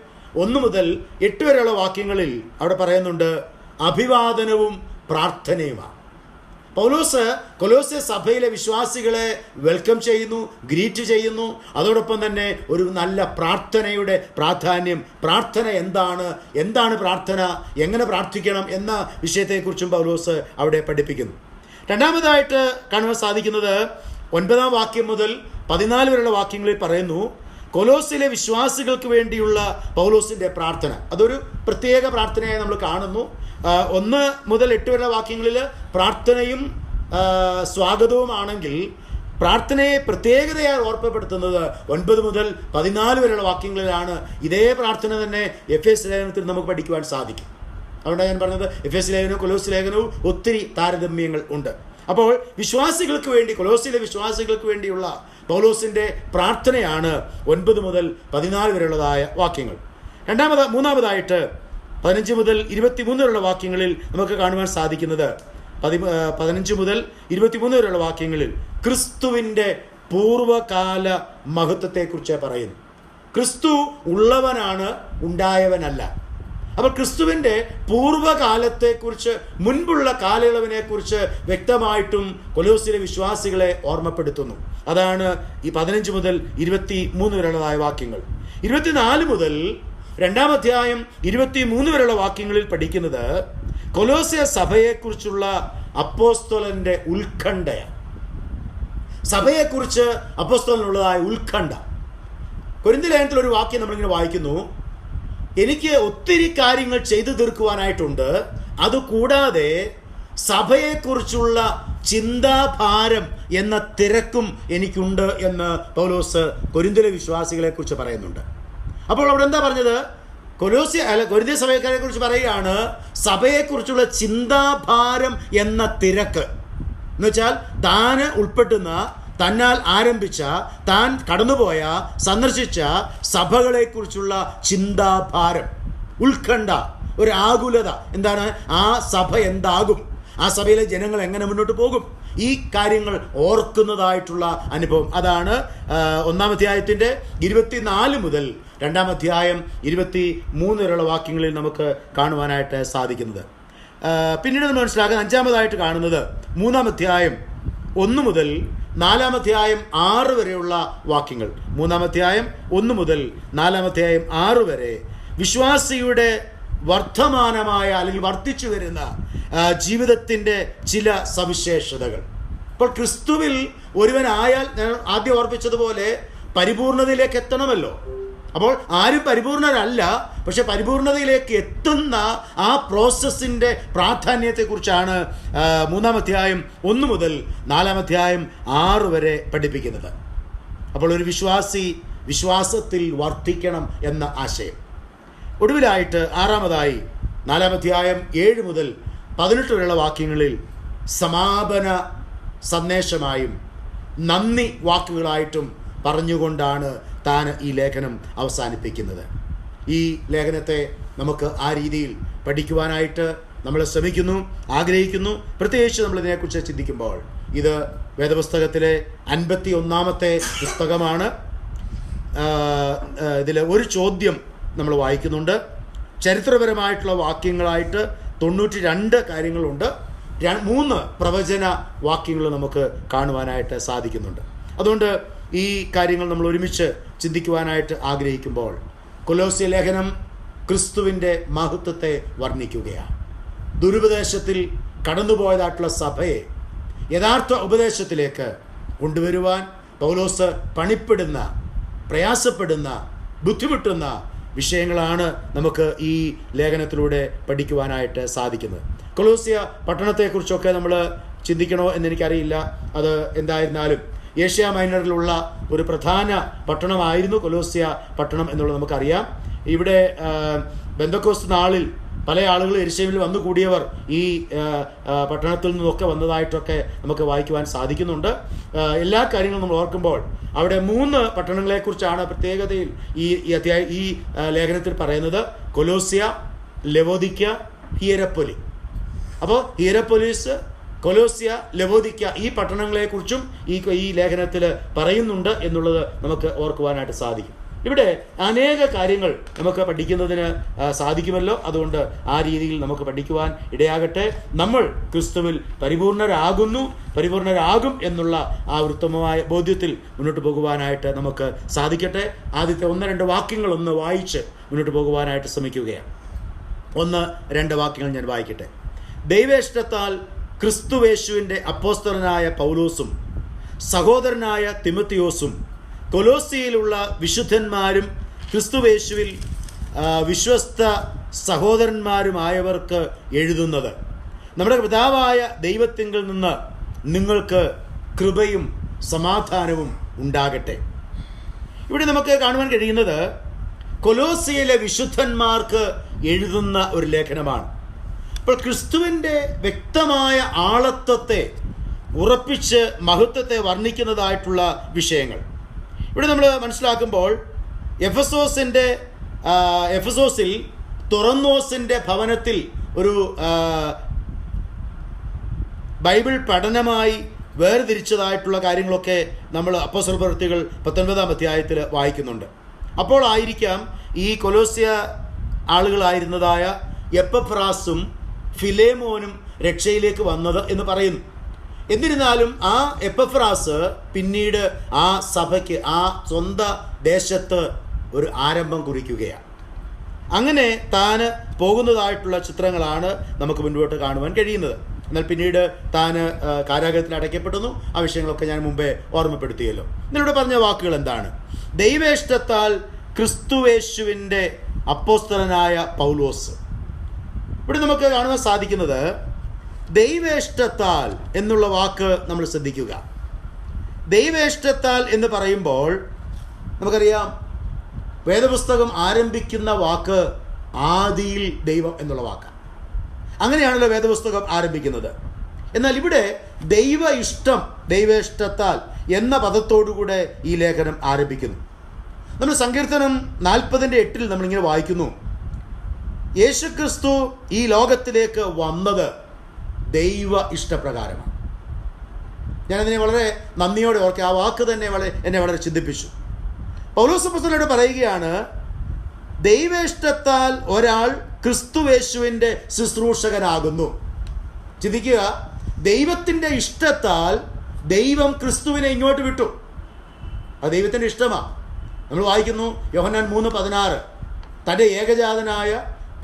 1 മുതൽ 8 വരെയുള്ള വാക്യങ്ങളിൽ അവിടെ പറയുന്നുണ്ട് അഭിവാദനവും പ്രാർത്ഥനയുമാണ്. പൗലോസ് കൊലോസ്യ സഭയിലെ വിശ്വാസികളെ വെൽക്കം ചെയ്യുന്നു, ഗ്രീറ്റ് ചെയ്യുന്നു. അതോടൊപ്പം തന്നെ ഒരു നല്ല പ്രാർത്ഥനയുടെ പ്രാധാന്യം, പ്രാർത്ഥന എന്താണ് പ്രാർത്ഥന, എങ്ങനെ പ്രാർത്ഥിക്കണം എന്ന വിഷയത്തെക്കുറിച്ചും പൗലോസ് അവിടെ പഠിപ്പിക്കുന്നു. രണ്ടാമതായിട്ട് കാണുവാൻ സാധിക്കുന്നത് 9-ാം വാക്യം മുതൽ 14 വരെയുള്ള വാക്യങ്ങളിൽ പറയുന്നു കൊലോസിലെ വിശ്വാസികൾക്ക് വേണ്ടിയുള്ള പൗലോസിൻ്റെ പ്രാർത്ഥന. അതൊരു പ്രത്യേക പ്രാർത്ഥനയായി നമ്മൾ കാണുന്നു. 1 മുതൽ 8 വരെയുള്ള വാക്യങ്ങളിൽ പ്രാർത്ഥനയും സ്വാഗതവുമാണെങ്കിൽ പ്രാർത്ഥനയെ പ്രത്യേകതയായി ഓർമ്മപ്പെടുത്തുന്നത് 9 മുതൽ 14 വരെയുള്ള വാക്യങ്ങളിലാണ്. ഇതേ പ്രാർത്ഥന തന്നെ എഫേസ്യ ലേഖനത്തിൽ നമുക്ക് പഠിക്കുവാൻ സാധിക്കും. അതുകൊണ്ടാണ് ഞാൻ പറഞ്ഞത് എഫേസ്യ ലേഖനവും കൊലോസ്യ ലേഖനവും ഒത്തിരി താരതമ്യങ്ങൾ ഉണ്ട്. അപ്പോൾ വിശ്വാസികൾക്ക് വേണ്ടി, കൊലോസിലെ വിശ്വാസികൾക്ക് വേണ്ടിയുള്ള പൗലോസിൻ്റെ പ്രാർത്ഥനയാണ് 9 മുതൽ 14 വരെയുള്ളതായ വാക്യങ്ങൾ. മൂന്നാമതായിട്ട് 15 മുതൽ 23 വരെയുള്ള വാക്യങ്ങളിൽ നമുക്ക് കാണുവാൻ സാധിക്കുന്നത് 15 മുതൽ 23 വരെയുള്ള വാക്യങ്ങളിൽ ക്രിസ്തുവിൻ്റെ പൂർവകാല മഹത്വത്തെക്കുറിച്ച് പറയുന്നു. ക്രിസ്തു ഉള്ളവനാണ്, ഉണ്ടായവനല്ല. അപ്പോൾ ക്രിസ്തുവിൻ്റെ പൂർവ്വകാലത്തെക്കുറിച്ച്, മുൻപുള്ള കാലയളവിനെക്കുറിച്ച് വ്യക്തമായിട്ടും കൊലോസിലെ വിശ്വാസികളെ ഓർമ്മപ്പെടുത്തുന്നു. അതാണ് ഈ 15 മുതൽ 23 വരെയുള്ളതായ വാക്യങ്ങൾ. 24 മുതൽ 2-ാം അധ്യായം 23 വരെയുള്ള വാക്യങ്ങളിൽ പഠിക്കുന്നത് കൊലോസ്യ സഭയെക്കുറിച്ചുള്ള അപ്പോസ്തലൻ്റെ ഉത്കണ്ഠയാണ്. സഭയെക്കുറിച്ച് അപ്പോസ്തലനുള്ളതായ ഉത്കണ്ഠ. കൊരിന്ത്യർ ലേഖനത്തിൽ ഒരു വാക്യം നമ്മളിങ്ങനെ വായിക്കുന്നു, എനിക്ക് ഒത്തിരി കാര്യങ്ങൾ ചെയ്തു തീർക്കുവാനായിട്ടുണ്ട്, അതുകൂടാതെ സഭയെക്കുറിച്ചുള്ള ചിന്താഭാരം എന്ന തിരക്കും എനിക്കുണ്ട് എന്ന് പൗലോസ് കൊരിന്ത്യയിലെ വിശ്വാസികളെ കുറിച്ച് പറയുന്നുണ്ട്. അപ്പോൾ അവിടെ എന്താ പറഞ്ഞത്? കൊരിന്ത്യ സഭക്കാരെ കുറിച്ച് പറയുകയാണ് സഭയെക്കുറിച്ചുള്ള ചിന്താഭാരം എന്ന തിരക്ക്. എന്നുവെച്ചാൽ താൻ ഉൾപ്പെടുന്ന, തന്നാൽ ആരംഭിച്ച, താൻ കടന്നുപോയ, സന്ദർശിച്ച സഭകളെക്കുറിച്ചുള്ള ചിന്താഭാരം, ഉത്കണ്ഠ, ഒരു ആകുലത. എന്താണ്? ആ സഭ എന്താകും, ആ സഭയിലെ ജനങ്ങൾ എങ്ങനെ മുന്നോട്ട് പോകും, ഈ കാര്യങ്ങൾ ഓർക്കുന്നതായിട്ടുള്ള അനുഭവം. അതാണ് 1-ാം അധ്യായത്തിൻ്റെ 24 മുതൽ 2-ാം അധ്യായം 23 വരെയുള്ള വാക്യങ്ങളിൽ നമുക്ക് കാണുവാനായിട്ട് സാധിക്കുന്നത്. പിന്നീട് നമ്മൾ മനസ്സിലാക്കാൻ 5-ാമതായിട്ട് കാണുന്നത് 3-ാം അധ്യായം 1 മുതൽ 4-ാം അധ്യായം 6 വരെയുള്ള വാക്യങ്ങൾ. 3-ാം അധ്യായം 1 മുതൽ 4-ാം അധ്യായം 6 വരെ വിശ്വാസിയുടെ വർദ്ധമാനമായ അല്ലെങ്കിൽ വർദ്ധിച്ചു വരുന്ന ജീവിതത്തിൻ്റെ ചില സവിശേഷതകൾ. അപ്പോൾ ക്രിസ്തുവിൽ ഒരുവനായാൽ, ഞാൻ ആദ്യം ഓർപ്പിച്ചതുപോലെ, പരിപൂർണതയിലേക്ക് എത്തണമല്ലോ. അപ്പോൾ ആരും പരിപൂർണരല്ല, പക്ഷെ പരിപൂർണതയിലേക്ക് എത്തുന്ന ആ പ്രോസസ്സിൻ്റെ പ്രാധാന്യത്തെക്കുറിച്ചാണ് 3-ാം അധ്യായം 1 മുതൽ 4-ാം അധ്യായം 6 വരെ പഠിപ്പിക്കുന്നത്. അപ്പോൾ ഒരു വിശ്വാസി വിശ്വാസത്തിൽ വർദ്ധിക്കണം എന്ന ആശയം. ഒടുവിലായിട്ട് 6-ാമതായി 4-ാം അധ്യായം 7 മുതൽ 18 വരെയുള്ള വാക്യങ്ങളിൽ സമാപന സന്ദേശമായും നന്ദി വാക്കുകളായിട്ടും പറഞ്ഞുകൊണ്ടാണ് താൻ ഈ ലേഖനം അവസാനിപ്പിക്കുന്നത്. ഈ ലേഖനത്തെ നമുക്ക് ആ രീതിയിൽ പഠിക്കുവാനായിട്ട് നമ്മൾ ശ്രമിക്കുന്നു, ആഗ്രഹിക്കുന്നു. പ്രത്യേകിച്ച് നമ്മൾ ഇതിനെക്കുറിച്ച് ചിന്തിക്കുമ്പോൾ ഇത് വേദപുസ്തകത്തിലെ 51-ാമത്തെ പുസ്തകമാണ്. ഇതിൽ ഒരു ചോദ്യം നമ്മൾ വായിക്കുന്നുണ്ട്. ചരിത്രപരമായിട്ടുള്ള വാക്യങ്ങളായിട്ട് 92 കാര്യങ്ങളുണ്ട്. 3 പ്രവചന വാക്യങ്ങൾ നമുക്ക് കാണുവാനായിട്ട് സാധിക്കുന്നുണ്ട്. അതുകൊണ്ട് ഈ കാര്യങ്ങൾ നമ്മൾ ഒരുമിച്ച് ചിന്തിക്കുവാനായിട്ട് ആഗ്രഹിക്കുമ്പോൾ കൊലോസ്യ ലേഖനം ക്രിസ്തുവിൻ്റെ മഹത്വത്തെ വർണ്ണിക്കുകയാണ്. ദുരുപദേശത്തിൽ കടന്നുപോയതായിട്ടുള്ള സഭയെ യഥാർത്ഥ ഉപദേശത്തിലേക്ക് കൊണ്ടുവരുവാൻ പൗലോസ് പണിപ്പെടുന്ന, പ്രയാസപ്പെടുന്ന, ബുദ്ധിമുട്ടുന്ന വിഷയങ്ങളാണ് നമുക്ക് ഈ ലേഖനത്തിലൂടെ പഠിക്കുവാനായിട്ട് സാധിക്കുന്നത്. കൊലോസ്യ പട്ടണത്തെക്കുറിച്ചൊക്കെ നമ്മൾ ചിന്തിക്കണോ എന്നെനിക്കറിയില്ല. അത് എന്തായിരുന്നാലും ഏഷ്യ മൈനറിലുള്ള ഒരു പ്രധാന പട്ടണമായിരുന്നു കൊലോസ്യ പട്ടണം എന്നുള്ളത് നമുക്കറിയാം. ഇവിടെ പെന്തക്കോസ്ത് നാളിൽ പല ആളുകൾ യെരുശലേമിൽ വന്നു കൂടിയവർ ഈ പട്ടണത്തിൽ നിന്നൊക്കെ വന്നതായിട്ടൊക്കെ നമുക്ക് വായിക്കുവാൻ സാധിക്കുന്നുണ്ട്. എല്ലാ കാര്യങ്ങളും നമ്മൾ ഓർക്കുമ്പോൾ അവിടെ 3 പട്ടണങ്ങളെക്കുറിച്ചാണ് പ്രത്യേകതയിൽ ഈ ലേഖനത്തിൽ പറയുന്നത്. കൊലോസ്യ, ലവോദിക്ക, ഹിയരപ്പൊലി. അപ്പോൾ ഹിയരപ്പൊലിസ്, കൊലോസ്യ, ലവോദിക്ക ഈ പട്ടണങ്ങളെക്കുറിച്ചും ഈ ലേഖനത്തിൽ പറയുന്നുണ്ട് എന്നുള്ളത് നമുക്ക് ഓർക്കുവാനായിട്ട് സാധിക്കും. ഇവിടെ അനേക കാര്യങ്ങൾ നമുക്ക് പഠിക്കുന്നതിന് സാധിക്കുമല്ലോ. അതുകൊണ്ട് ആ രീതിയിൽ നമുക്ക് പഠിക്കുവാൻ ഇടയാകട്ടെ. നമ്മൾ ക്രിസ്തുവിൽ പരിപൂർണരാകും എന്നുള്ള ആ ഉത്തമമായ ബോധ്യത്തിൽ മുന്നോട്ട് പോകുവാനായിട്ട് നമുക്ക് സാധിക്കട്ടെ. ആദ്യത്തെ 1-2 വാക്യങ്ങൾ ഒന്ന് വായിച്ച് മുന്നോട്ട് പോകുവാനായിട്ട് ശ്രമിക്കുകയാണ്. 1-2 വാക്യങ്ങൾ ഞാൻ വായിക്കട്ടെ. ദൈവേഷ്ടത്താൽ ക്രിസ്തുവേശുവിൻ്റെ അപ്പോസ്തലനായ പൗലോസും സഹോദരനായ തിമോത്തിയോസും കൊലോസിയിലുള്ള വിശുദ്ധന്മാരും ക്രിസ്തുവേശുവിൽ വിശ്വസ്ത സഹോദരന്മാരുമായവർക്ക് എഴുതുന്നത്, നമ്മുടെ പിതാവായ ദൈവത്തിങ്കിൽ നിന്ന് നിങ്ങൾക്ക് കൃപയും സമാധാനവും ഉണ്ടാകട്ടെ. ഇവിടെ നമുക്ക് കാണുവാൻ കഴിയുന്നത് കൊലോസിയിലെ വിശുദ്ധന്മാർക്ക് എഴുതുന്ന ഒരു ലേഖനമാണ്. അപ്പോൾ ക്രിസ്തുവിൻ്റെ വ്യക്തമായ ആളത്വത്തെ ഉറപ്പിച്ച് മഹത്വത്തെ വർണ്ണിക്കുന്നതായിട്ടുള്ള വിഷയങ്ങൾ ഇവിടെ നമ്മൾ മനസ്സിലാക്കുമ്പോൾ എഫെസോസിൽ തുറന്നോസിൻ്റെ ഭവനത്തിൽ ഒരു ബൈബിൾ പഠനമായി വേർതിരിച്ചതായിട്ടുള്ള കാര്യങ്ങളൊക്കെ നമ്മൾ അപ്പോസ്തല പ്രവൃത്തികൾ 19-ാം അധ്യായത്തിൽ വായിക്കുന്നുണ്ട്. അപ്പോൾ ആയിരിക്കാം ഈ കൊലോസ്യ ആളുകളായിരുന്നതായ എപ്പഫ്രാസും ഫിലേമോനും രക്ഷയിലേക്ക് വന്നത് എന്ന് പറയുന്നു. എന്നിരുന്നാലും ആ എപ്പഫ്രാസ് പിന്നീട് ആ സഭയ്ക്ക് ആ സ്വന്തം ദേശത്ത് ഒരു ആരംഭം കുറിക്കുകയാണ്. അങ്ങനെ താൻ പോകുന്നതായിട്ടുള്ള ചിത്രങ്ങളാണ് നമുക്ക് മുൻപോട്ട് കാണുവാൻ കഴിയുന്നത്. എന്നാൽ പിന്നീട് താൻ കാരാഗ്രഹത്തിൽ അടയ്ക്കപ്പെടുന്നു. ആ വിഷയങ്ങളൊക്കെ ഞാൻ മുമ്പേ ഓർമ്മപ്പെടുത്തിയല്ലോ. ഇതിലൂടെ പറഞ്ഞ വാക്കുകൾ എന്താണ്? ദൈവേഷ്ടത്താൽ ക്രിസ്തുവേശുവിൻ്റെ അപ്പോസ്തലനായ പൗലോസ്. ഇവിടെ നമുക്ക് കാണുവാൻ സാധിക്കുന്നത് ദൈവേഷ്ടത്താൽ എന്നുള്ള വാക്ക് നമ്മൾ ശ്രദ്ധിക്കുക. ദൈവേഷ്ടത്താൽ എന്ന് പറയുമ്പോൾ നമുക്കറിയാം വേദപുസ്തകം ആരംഭിക്കുന്ന വാക്ക് ആദിയിൽ ദൈവം എന്നുള്ള വാക്കാണ്. അങ്ങനെയാണല്ലോ വേദപുസ്തകം ആരംഭിക്കുന്നത്. എന്നാൽ ഇവിടെ ദൈവ ഇഷ്ടം, ദൈവേഷ്ടത്താൽ എന്ന പദത്തോടുകൂടെ ഈ ലേഖനം ആരംഭിക്കുന്നു. നമ്മൾ സങ്കീർത്തനം 40:8 നമ്മളിങ്ങനെ വായിക്കുന്നു, യേശുക്രിസ്തു ഈ ലോകത്തിലേക്ക് വന്നത് ദൈവ ഇഷ്ടപ്രകാരമാണ്. ഞാനതിനെ വളരെ നന്ദിയോടെ ഓർക്കുക. ആ വാക്ക് തന്നെ എന്നെ വളരെ ചിന്തിപ്പിച്ചു. പൗലോസ് അപ്പോസ്തലനോട് പറയുകയാണ്, ദൈവേഷ്ടത്താൽ ഒരാൾ ക്രിസ്തുവേശുവിൻ്റെ ശുശ്രൂഷകനാകുന്നു. ചിന്തിക്കുക, ദൈവത്തിൻ്റെ ഇഷ്ടത്താൽ ദൈവം ക്രിസ്തുവിനെ ഇങ്ങോട്ട് വിട്ടു. അത് ദൈവത്തിൻ്റെ ഇഷ്ടമാണ്. നമ്മൾ വായിക്കുന്നു യോഹന്നാൻ 3:16, തൻ്റെ ഏകജാതനായ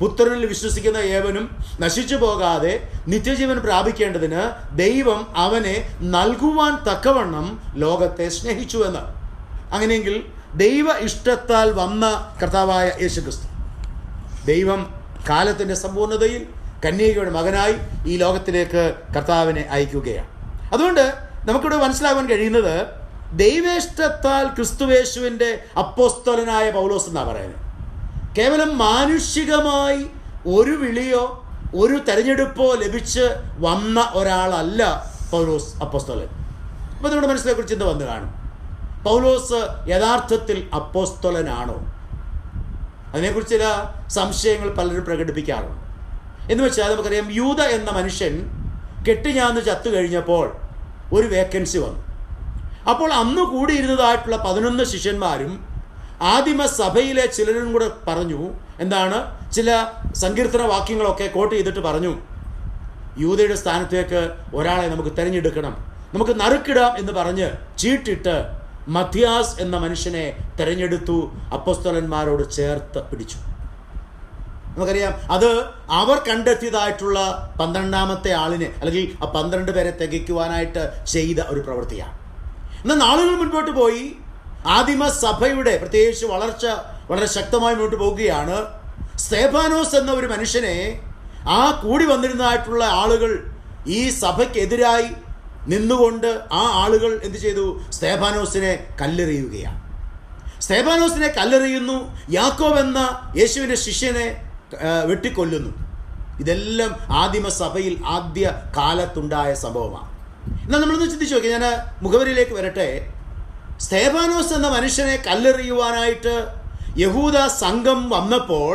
പുത്രനിൽ വിശ്വസിക്കുന്ന ഏവനും നശിച്ചു പോകാതെ നിത്യജീവൻ പ്രാപിക്കേണ്ടതിന് ദൈവം അവനെ നൽകുവാൻ തക്കവണ്ണം ലോകത്തെ സ്നേഹിച്ചു എന്ന്. അങ്ങനെയെങ്കിൽ ദൈവ ഇഷ്ടത്താൽ വന്ന കർത്താവായ യേശുക്രിസ്തു, ദൈവം കാലത്തിൻ്റെ സമ്പൂർണ്ണതയിൽ കന്യകയുടെ മകനായി ഈ ലോകത്തിലേക്ക് കർത്താവിനെ അയക്കുകയാണ്. അതുകൊണ്ട് നമുക്കിവിടെ മനസ്സിലാകാൻ കഴിയുന്നത് ദൈവേഷ്ടത്താൽ ക്രിസ്തുവേശുവിൻ്റെ അപ്പോസ്തലനായ പൗലോസ് എന്നാണ് പറയുന്നത്. കേവലം മാനുഷികമായി ഒരു വിളിയോ ഒരു തെരഞ്ഞെടുപ്പോ ലഭിച്ച് വന്ന ഒരാളല്ല പൗലോസ് അപ്പോസ്തലൻ. അപ്പോൾ നമ്മുടെ മനസ്സിലേക്ക് ഒരു ചിന്ത വന്നു കാണും, പൗലോസ് യഥാർത്ഥത്തിൽ അപ്പോസ്തലനാണോ? അതിനെക്കുറിച്ച് ചില സംശയങ്ങൾ പലരും പ്രകടിപ്പിക്കാറുണ്ട്. എന്ന് വെച്ചാൽ നമുക്കറിയാം, യൂദ എന്ന മനുഷ്യൻ കെട്ടിഞ്ഞാന്ന് ചത്തു കഴിഞ്ഞപ്പോൾ ഒരു വേക്കൻസി വന്നു. അപ്പോൾ അന്ന് കൂടിയിരുന്നതായിട്ടുള്ള 11 ശിഷ്യന്മാരും ആദിമ സഭയിലെ ചിലരും കൂടെ പറഞ്ഞു, എന്താണ്, ചില സങ്കീർത്തന വാക്യങ്ങളൊക്കെ കോട്ട് ചെയ്തിട്ട് പറഞ്ഞു, യൂദയുടെ സ്ഥാനത്തേക്ക് ഒരാളെ നമുക്ക് തിരഞ്ഞെടുക്കണം, നമുക്ക് നറുക്കിടാം എന്ന് പറഞ്ഞ് ചീട്ടിട്ട് മത്യാസ് എന്ന മനുഷ്യനെ തിരഞ്ഞെടുത്തു. അപ്പോസ്തലന്മാരോട് ചേർത്ത് പിടിച്ചു. നമുക്കറിയാം, അത് അവർ കണ്ടെത്തിയതായിട്ടുള്ള 12ാമത്തെ ആളിനെ, അല്ലെങ്കിൽ ആ 12 പേരെ തികയ്ക്കുവാനായിട്ട് ചെയ്ത ഒരു പ്രവൃത്തിയാണ്. എന്നാൽ നാളുകൾ മുൻപോട്ട് പോയി ആദിമ സഭയുടെ പ്രത്യേകിച്ച് വളർച്ച വളരെ ശക്തമായി മുന്നോട്ട് പോവുകയാണ്. സ്തേഫാനോസ് എന്ന ഒരു മനുഷ്യനെ ആ കൂടി വന്നിരുന്നതായിട്ടുള്ള ആളുകൾ ഈ സഭയ്ക്കെതിരായി നിന്നുകൊണ്ട് ആ ആളുകൾ എന്ത് ചെയ്തു? സ്തേഫാനോസിനെ കല്ലെറിയുകയാണ്. സ്തേഫാനോസിനെ കല്ലെറിയുന്നു. യാക്കോബ് എന്ന യേശുവിൻ്റെ ശിഷ്യനെ വെട്ടിക്കൊല്ലുന്നു. ഇതെല്ലാം ആദിമ സഭയിൽ ആദ്യ കാലത്തുണ്ടായ സംഭവമാണ്. എന്നാൽ നമ്മളൊന്ന് ചിന്തിച്ചു നോക്കി, ഞാൻ മുഖവരിയിലേക്ക് വരട്ടെ. സ്തേഫാനോസ് എന്ന മനുഷ്യനെ കല്ലെറിയുവാനായിട്ട് യഹൂദ സംഘം വന്നപ്പോൾ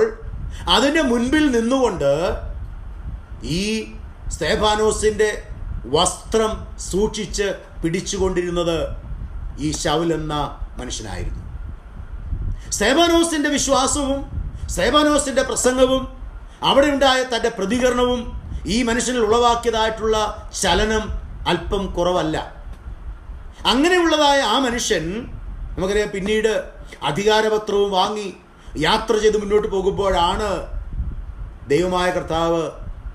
അതിൻ്റെ മുൻപിൽ നിന്നുകൊണ്ട് ഈ സ്തേഫാനോസിൻ്റെ വസ്ത്രം സൂക്ഷിച്ച് പിടിച്ചുകൊണ്ടിരുന്നത് ഈ ശൗൽ എന്ന മനുഷ്യനായിരുന്നു. സ്തേഫാനോസിൻ്റെ വിശ്വാസവും സ്തേഫാനോസിൻ്റെ പ്രസംഗവും അവിടെ ഉണ്ടായ തൻ്റെ പ്രതികരണവും ഈ മനുഷ്യനിൽ ഉളവാക്കിയതായിട്ടുള്ള ചലനം അല്പം കുറവല്ല. അങ്ങനെയുള്ളതായ ആ മനുഷ്യൻ നമുക്കറിയാം, പിന്നീട് അധികാരപത്രവും വാങ്ങി യാത്ര ചെയ്ത് മുന്നോട്ട് പോകുമ്പോഴാണ് ദൈവമായ കർത്താവ്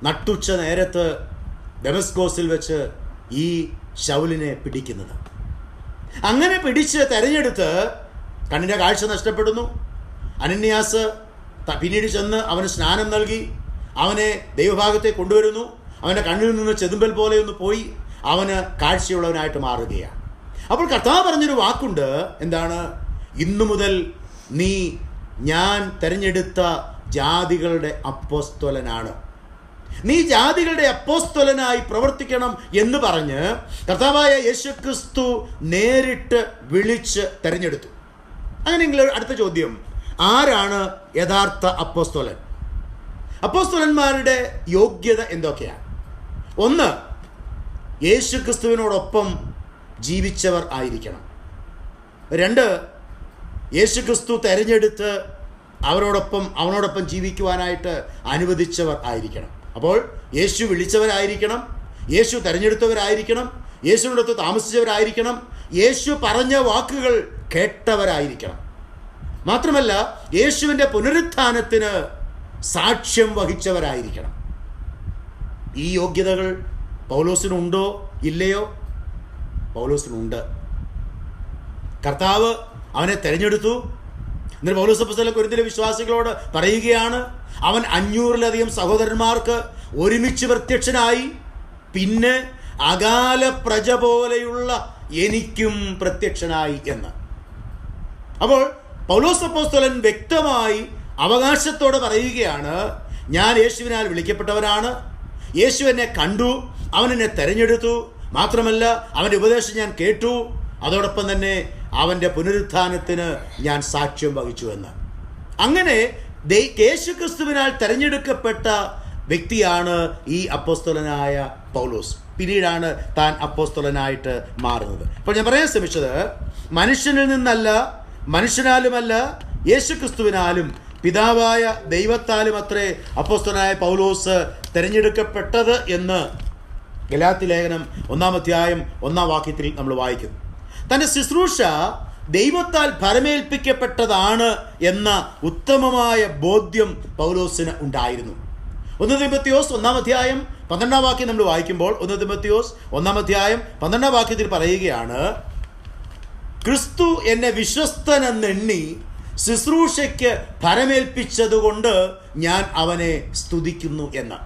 നട്ടുച്ച നേരത്ത് ദമസ്കോസിൽ വെച്ച് ഈ ശൗലിനെ പിടിക്കുന്നത്. അങ്ങനെ പിടിച്ച് തെരഞ്ഞെടുത്ത് കണ്ണിൻ്റെ കാഴ്ച നഷ്ടപ്പെടുന്നു. അനന്യാസ് പിന്നീട് ചെന്ന് അവന് സ്നാനം നൽകി അവനെ ദൈവഭാഗത്തെ കൊണ്ടുവരുന്നു. അവൻ്റെ കണ്ണിൽ നിന്ന് ചെതുമ്പൽ പോലെ ഒന്ന് പോയി അവന് കാഴ്ചയുള്ളവനായിട്ട് മാറുകയാണ്. അപ്പോൾ കർത്താവ് പറഞ്ഞൊരു വാക്കുണ്ട്, എന്താണ്? ഇന്നു മുതൽ നീ ഞാൻ തിരഞ്ഞെടുത്ത ജാതികളുടെ അപ്പോസ്തലനാണ്, നീ ജാതികളുടെ അപ്പോസ്തലനായി പ്രവർത്തിക്കണം എന്ന് പറഞ്ഞ് കർത്താവായ യേശുക്രിസ്തു നേരിട്ട് വിളിച്ച് തിരഞ്ഞെടുത്തു. അങ്ങനെയെങ്കിൽ അടുത്ത ചോദ്യം, ആരാണ് യഥാർത്ഥ അപ്പോസ്തലൻ? അപ്പോസ്തലന്മാരുടെ യോഗ്യത എന്തൊക്കെയാണ്? ഒന്ന്, യേശുക്രിസ്തുവിനോടൊപ്പം ജീവിച്ചവർ ആയിരിക്കണം. രണ്ട്, യേശുക്രിസ്തു തിരഞ്ഞെടുത്ത് അവനോടൊപ്പം ജീവിക്കുവാനായിട്ട് അനുവദിച്ചവർ ആയിരിക്കണം. അപ്പോൾ യേശു വിളിച്ചവരായിരിക്കണം, യേശു തിരഞ്ഞെടുത്തവരായിരിക്കണം, യേശുവിനോടൊത്ത് താമസിച്ചവരായിരിക്കണം, യേശു പറഞ്ഞ വാക്കുകൾ കേട്ടവരായിരിക്കണം. മാത്രമല്ല യേശുവിൻ്റെ പുനരുത്ഥാനത്തിന് സാക്ഷ്യം വഹിച്ചവരായിരിക്കണം. ഈ യോഗ്യതകൾ പൗലോസിനുണ്ടോ ഇല്ലയോ? പൗലോസിനുണ്ട്. കർത്താവ് അവനെ തിരഞ്ഞെടുത്തു. എന്നിട്ട് പൗലോസ് അപ്പോസ്തലൻ കൊരിന്ത്യയിലെ വിശ്വാസികളോട് പറയുകയാണ്, അവൻ 500-ലധികം സഹോദരന്മാർക്ക് ഒരുമിച്ച് പ്രത്യക്ഷനായി, പിന്നെ അകാല പ്രജ പോലെയുള്ള എനിക്കും പ്രത്യക്ഷനായി എന്ന്. അപ്പോൾ പൗലോസ് അപ്പോസ്തലൻ വ്യക്തമായി അവകാശത്തോടെ പറയുകയാണ്, ഞാൻ യേശുവിനാൽ വിളിക്കപ്പെട്ടവനാണ്, യേശു എന്നെ കണ്ടു, അവൻ എന്നെ തെരഞ്ഞെടുത്തു, മാത്രമല്ല അവൻ്റെ ഉപദേശം ഞാൻ കേട്ടു, അതോടൊപ്പം തന്നെ അവൻ്റെ പുനരുത്ഥാനത്തിന് ഞാൻ സാക്ഷ്യം വഹിച്ചു എന്ന്. അങ്ങനെ യേശുക്രിസ്തുവിനാൽ തെരഞ്ഞെടുക്കപ്പെട്ട വ്യക്തിയാണ് ഈ അപ്പോസ്തലനായ പൗലോസ്. പിന്നീടാണ് താൻ അപ്പോസ്തലനായിട്ട് മാറുന്നത്. അപ്പോൾ ഞാൻ പറയാൻ ശ്രമിച്ചത്, മനുഷ്യനിൽ നിന്നല്ല, മനുഷ്യനാലുമല്ല, യേശുക്രിസ്തുവിനാലും പിതാവായ ദൈവത്താലും അത്രേ അപ്പോസ്തലനായ പൗലോസ് തിരഞ്ഞെടുക്കപ്പെട്ടത് എന്ന് ഗലാത്യ ലേഖനം 1-ാം അധ്യായം 1-ാം വാക്യത്തിൽ നമ്മൾ വായിക്കുന്നു. തൻ്റെ ശുശ്രൂഷ ദൈവത്താൽ ഫലമേൽപ്പിക്കപ്പെട്ടതാണ് എന്ന ഉത്തമമായ ബോധ്യം പൗലോസിന് ഉണ്ടായിരുന്നു. 1 തിമോഥെയോസ് 1-ാം അധ്യായം 12-ാം വാക്യം നമ്മൾ വായിക്കുമ്പോൾ 1 തിമോഥെയോസ് 1-ാം അധ്യായം 12-ാം വാക്യത്തിൽ പറയുകയാണ്, ക്രിസ്തു എന്നെ വിശ്വസ്തനെന്നെണ്ണി ശുശ്രൂഷയ്ക്ക് ഫലമേൽപ്പിച്ചതുകൊണ്ട് ഞാൻ അവനെ സ്തുതിക്കുന്നു എന്ന്.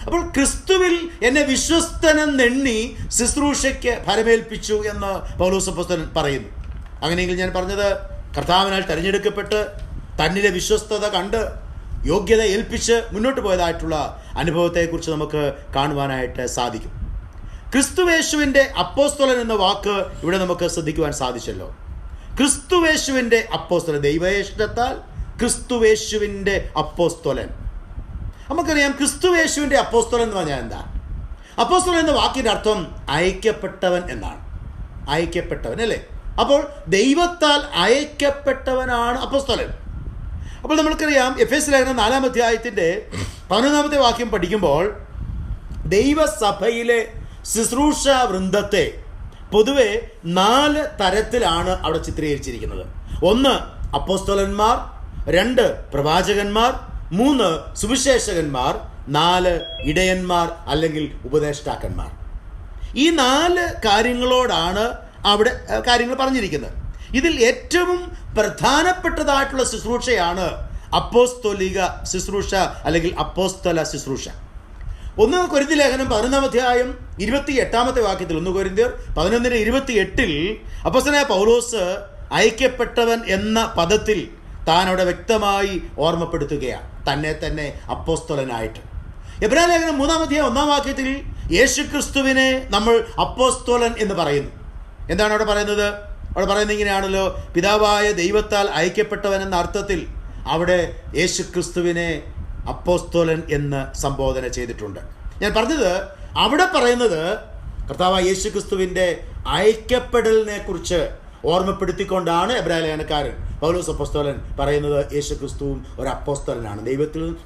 അപ്പോൾ ക്രിസ്തുവിൽ എന്നെ വിശ്വസ്തനെന്നെണ്ണി ശുശ്രൂഷയ്ക്ക് ഫലമേൽപ്പിച്ചു എന്ന് പൗലോസ് അപ്പോസ്തലൻ പറയുന്നു. അങ്ങനെയെങ്കിൽ ഞാൻ പറഞ്ഞത്, കർത്താവിനാൽ തിരഞ്ഞെടുക്കപ്പെട്ട് തന്നിലെ വിശ്വസ്തത കണ്ട് യോഗ്യത ഏൽപ്പിച്ച് മുന്നോട്ട് പോയതായിട്ടുള്ള അനുഭവത്തെക്കുറിച്ച് നമുക്ക് കാണുവാനായിട്ട് സാധിക്കും. ക്രിസ്തുവേശുവിൻ്റെ അപ്പോസ്തലൻ എന്ന വാക്ക് ഇവിടെ നമുക്ക് ശ്രദ്ധിക്കുവാൻ സാധിച്ചല്ലോ. ക്രിസ്തുവേശുവിൻ്റെ അപ്പോസ്തലൻ, ദൈവേഷ്ടത്താൽ ക്രിസ്തുവേശുവിൻ്റെ അപ്പോസ്തലൻ. നമുക്കറിയാം, ക്രിസ്തുവേശുവിൻ്റെ അപ്പോസ്തലൻ എന്ന് പറഞ്ഞാൽ എന്താ? അപ്പോസ്തലൻ എന്ന വാക്കിൻ്റെ അർത്ഥം അയക്കപ്പെട്ടവൻ എന്നാണ്. അയക്കപ്പെട്ടവൻ അല്ലേ? അപ്പോൾ ദൈവത്താൽ അയക്കപ്പെട്ടവനാണ് അപ്പോസ്തലൻ. അപ്പോൾ നമുക്കറിയാം, എഫേസ്യ ലേഖനം 4-ാം അധ്യായത്തിൻ്റെ 11-ാമത്തെ വാക്യം പഠിക്കുമ്പോൾ ദൈവസഭയിലെ ശുശ്രൂഷ വൃന്ദത്തെ പൊതുവെ 4 തരത്തിലാണ് അവിടെ ചിത്രീകരിച്ചിരിക്കുന്നത്. 1 അപ്പോസ്തലന്മാർ, 2 പ്രവാചകന്മാർ, 3 സുവിശേഷകന്മാർ, 4 ഇടയന്മാർ അല്ലെങ്കിൽ ഉപദേഷ്ടാക്കന്മാർ. ഈ 4 കാര്യങ്ങളോടാണ് അവിടെ കാര്യങ്ങൾ പറഞ്ഞിരിക്കുന്നത്. ഇതിൽ ഏറ്റവും പ്രധാനപ്പെട്ടതായിട്ടുള്ള ശുശ്രൂഷയാണ് അപ്പോസ്തോലിക ശുശ്രൂഷ അല്ലെങ്കിൽ അപ്പോസ്തല ശുശ്രൂഷ. 1 കൊരിന്ത്യർ ലേഖനം 11-ാം അധ്യായം 28-ാമത്തെ വാക്യത്തിൽ, 1 കൊരിന്ത്യർ 11:28 അപ്പോസ്തലനായ പൗലോസ് അയക്കപ്പെട്ടവൻ എന്ന പദത്തിൽ താൻ അവിടെ വ്യക്തമായി ഓർമ്മപ്പെടുത്തുകയാണ് തന്നെ തന്നെ അപ്പോസ്തലനായിട്ട്. എബ്രായ ലേഖനം 3-ാം അധ്യായം 1-ാം വാക്യത്തിൽ യേശുക്രിസ്തുവിനെ നമ്മൾ അപ്പോസ്തലൻ എന്ന് പറയുന്നു. എന്താണ് അവിടെ പറയുന്നത്? അവിടെ പറയുന്നത് ഇങ്ങനെയാണല്ലോ, പിതാവായ ദൈവത്താൽ അയക്കപ്പെട്ടവൻ എന്ന അർത്ഥത്തിൽ അവിടെ യേശുക്രിസ്തുവിനെ അപ്പോസ്തലൻ എന്ന് സംബോധന ചെയ്തിട്ടുണ്ട്. ഞാൻ പറഞ്ഞത്, അവിടെ പറയുന്നത് കർത്താവായ യേശുക്രിസ്തുവിൻ്റെ അയക്കപ്പെടലിനെ കുറിച്ച് ഓർമ്മപ്പെടുത്തിക്കൊണ്ടാണ് എബ്രായ ലേഖനക്കാരൻ പൗലോസ് അപ്പോസ്തലൻ പറയുന്നത് യേശുക്രിസ്തുവും ഒരു അപ്പോസ്തലനാണ്.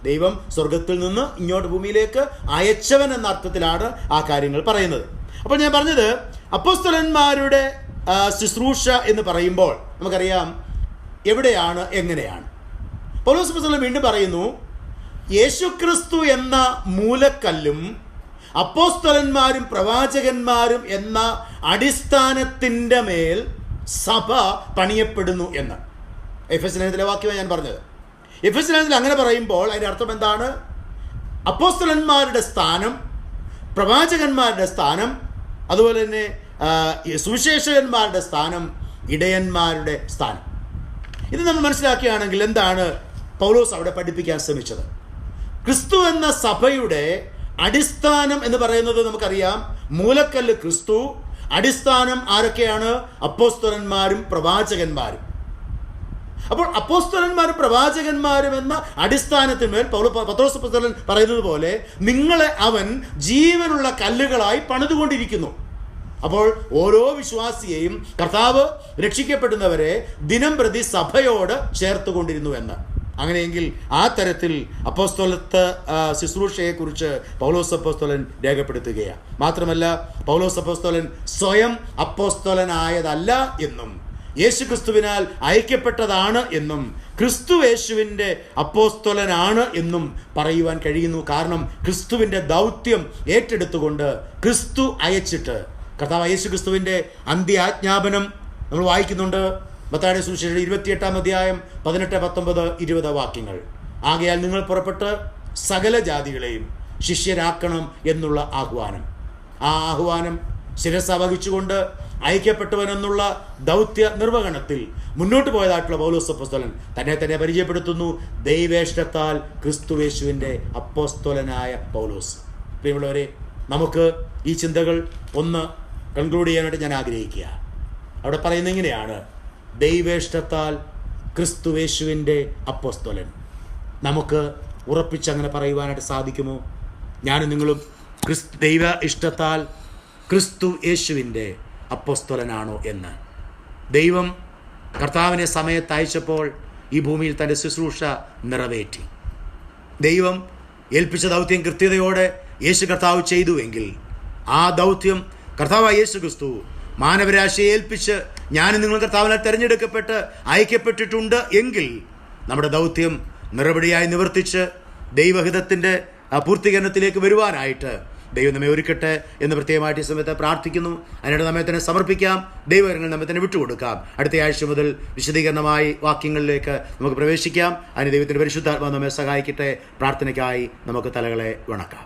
ദൈവം സ്വർഗത്തിൽ നിന്ന് ഇങ്ങോട്ട് ഭൂമിയിലേക്ക് അയച്ചവൻ എന്ന അർത്ഥത്തിലാണ് ആ കാര്യങ്ങൾ പറയുന്നത്. അപ്പോൾ ഞാൻ പറഞ്ഞത്, അപ്പോസ്തലന്മാരുടെ ശുശ്രൂഷ എന്ന് പറയുമ്പോൾ നമുക്കറിയാം എവിടെയാണ്, എങ്ങനെയാണ്. പൗലോസ് അപ്പോസ്തലൻ വീണ്ടും പറയുന്നു, യേശുക്രിസ്തു എന്ന മൂലക്കല്ലും അപ്പോസ്തലന്മാരും പ്രവാചകന്മാരും എന്ന അടിസ്ഥാനത്തിൻ്റെ മേൽ സഭ പണിയപ്പെടുന്നു എന്ന്. എഫെസ്യ ലേഖനത്തിലെ വാക്യമാണ് ഞാൻ പറഞ്ഞത്. എഫെസ്യ ലേഖനത്തിൽ അങ്ങനെ പറയുമ്പോൾ അതിൻ്റെ അർത്ഥം എന്താണ്? അപ്പോസ്തലന്മാരുടെ സ്ഥാനം, പ്രവാചകന്മാരുടെ സ്ഥാനം, അതുപോലെ തന്നെ സുവിശേഷകന്മാരുടെ സ്ഥാനം, ഇടയന്മാരുടെ സ്ഥാനം. ഇത് നമ്മൾ മനസ്സിലാക്കുകയാണെങ്കിൽ എന്താണ് പൗലോസ് അവിടെ പഠിപ്പിക്കാൻ ശ്രമിച്ചത്? ക്രിസ്തു എന്ന സഭയുടെ അടിസ്ഥാനം എന്ന് പറയുന്നത് നമുക്കറിയാം, മൂലക്കല്ല് ക്രിസ്തു, അടിസ്ഥാനം ആരൊക്കെയാണ്? അപ്പോസ്തലന്മാരും പ്രവാചകന്മാരും. അപ്പോൾ അപ്പോസ്തലന്മാരും പ്രവാചകന്മാരും എന്ന അടിസ്ഥാനത്തിന്മേൽ പത്രോസ് അപ്പോസ്തലൻ പറയുന്നത് പോലെ നിങ്ങളെ അവൻ ജീവനുള്ള കല്ലുകളായി പണിതുകൊണ്ടിരിക്കുന്നു. അപ്പോൾ ഓരോ വിശ്വാസിയെയും കർത്താവ് രക്ഷിക്കപ്പെടുന്നവരെ ദിനം പ്രതി സഭയോട് ചേർത്തുകൊണ്ടിരുന്നു എന്ന്. അങ്ങനെയെങ്കിൽ ആ തരത്തിൽ അപ്പോസ്തലത്വ ശുശ്രൂഷയെക്കുറിച്ച് പൗലോസ് അപ്പോസ്തലൻ രേഖപ്പെടുത്തുകയാണ്. മാത്രമല്ല, പൗലോസ് അപ്പോസ്തലൻ സ്വയം അപ്പോസ്തലനായതല്ല എന്നും യേശുക്രിസ്തുവിനാൽ അയക്കപ്പെട്ടതാണ് എന്നും ക്രിസ്തു യേശുവിൻ്റെ അപ്പോസ്തലനാണ് എന്നും പറയുവാൻ കഴിയുന്നു. കാരണം ക്രിസ്തുവിൻ്റെ ദൗത്യം ഏറ്റെടുത്തുകൊണ്ട് ക്രിസ്തു അയച്ചിട്ട് കർത്താവ് യേശുക്രിസ്തുവിൻ്റെ അന്ത്യാജ്ഞാപനം നമ്മൾ വായിക്കുന്നുണ്ട്. മത്തായിയുടെ സുവിശേഷം 28-ാം അധ്യായം 18, 19, 20 വാക്യങ്ങൾ. ആകയാൽ നിങ്ങൾ പുറപ്പെട്ട് സകല ജാതികളെയും ശിഷ്യരാക്കണം എന്നുള്ള ആഹ്വാനം. ആ ആഹ്വാനം ശിരസ വഹിച്ചുകൊണ്ട് അയക്കപ്പെട്ടവനെന്നുള്ള ദൗത്യ നിർവഹണത്തിൽ മുന്നോട്ട് പോയതായിട്ടുള്ള പൗലോസ് അപ്പോസ്തലൻ തന്നെ പരിചയപ്പെടുത്തുന്നു. ദൈവേഷ്ടത്താൽ ക്രിസ്തുയേശുവിൻ്റെ അപ്പോസ്തലനായ പൗലോസ്. പ്രിയമുള്ളവരെ, നമുക്ക് ഈ ചിന്തകൾ ഒന്ന് കൺക്ലൂഡ് ചെയ്യാനായിട്ട് ഞാൻ ആഗ്രഹിക്കുക. അവിടെ പറയുന്നത് ഇങ്ങനെയാണ്: ദൈവേഷ്ടത്താൽ ക്രിസ്തുയേശുവിൻ്റെ അപ്പോസ്തലൻ. നമുക്ക് ഉറപ്പിച്ചങ്ങനെ പറയുവാനായിട്ട് സാധിക്കുമോ? ഞാനും നിങ്ങളും ദൈവ ഇഷ്ടത്താൽ ക്രിസ്തു യേശുവിൻ്റെ അപ്പോസ്തലനാണോ എന്ന്? ദൈവം കർത്താവിനെ സമയത്ത് അയച്ചപ്പോൾ ഈ ഭൂമിയിൽ തൻ്റെ ശുശ്രൂഷ നിറവേറ്റി. ദൈവം ഏൽപ്പിച്ച ദൗത്യം കൃത്യതയോടെ യേശു കർത്താവ് ചെയ്തുവെങ്കിൽ ആ ദൗത്യം കർത്താവായ യേശു ക്രിസ്തു മാനവരാശിയെ ഏൽപ്പിച്ച് ഞാനും നിങ്ങൾ കർത്താവിനാൽ തിരഞ്ഞെടുക്കപ്പെട്ട് അയക്കപ്പെട്ടിട്ടുണ്ട് എങ്കിൽ നമ്മുടെ ദൗത്യം നിറപടിയായി നിവർത്തിച്ച് ദൈവഹിതത്തിൻ്റെ പൂർത്തീകരണത്തിലേക്ക് വരുവാനായിട്ട് ദൈവം നമ്മെ ഒരുക്കട്ടെ എന്ന് പ്രത്യേകമായിട്ട് ഈ സമയത്ത് പ്രാർത്ഥിക്കുന്നു. അതിനായിട്ട് നമ്മെ തന്നെ സമർപ്പിക്കാം. ദൈവകരങ്ങൾ നമ്മെ തന്നെ വിട്ടുകൊടുക്കാം. അടുത്ത ആഴ്ച മുതൽ വിശദീകരണമായി വാക്യങ്ങളിലേക്ക് നമുക്ക് പ്രവേശിക്കാം. അതിന് ദൈവത്തിൻ്റെ പരിശുദ്ധാത്മാവ് നമ്മെ സഹായിക്കട്ടെ. പ്രാർത്ഥനയ്ക്കായി നമുക്ക് തലകളെ വണക്കാം.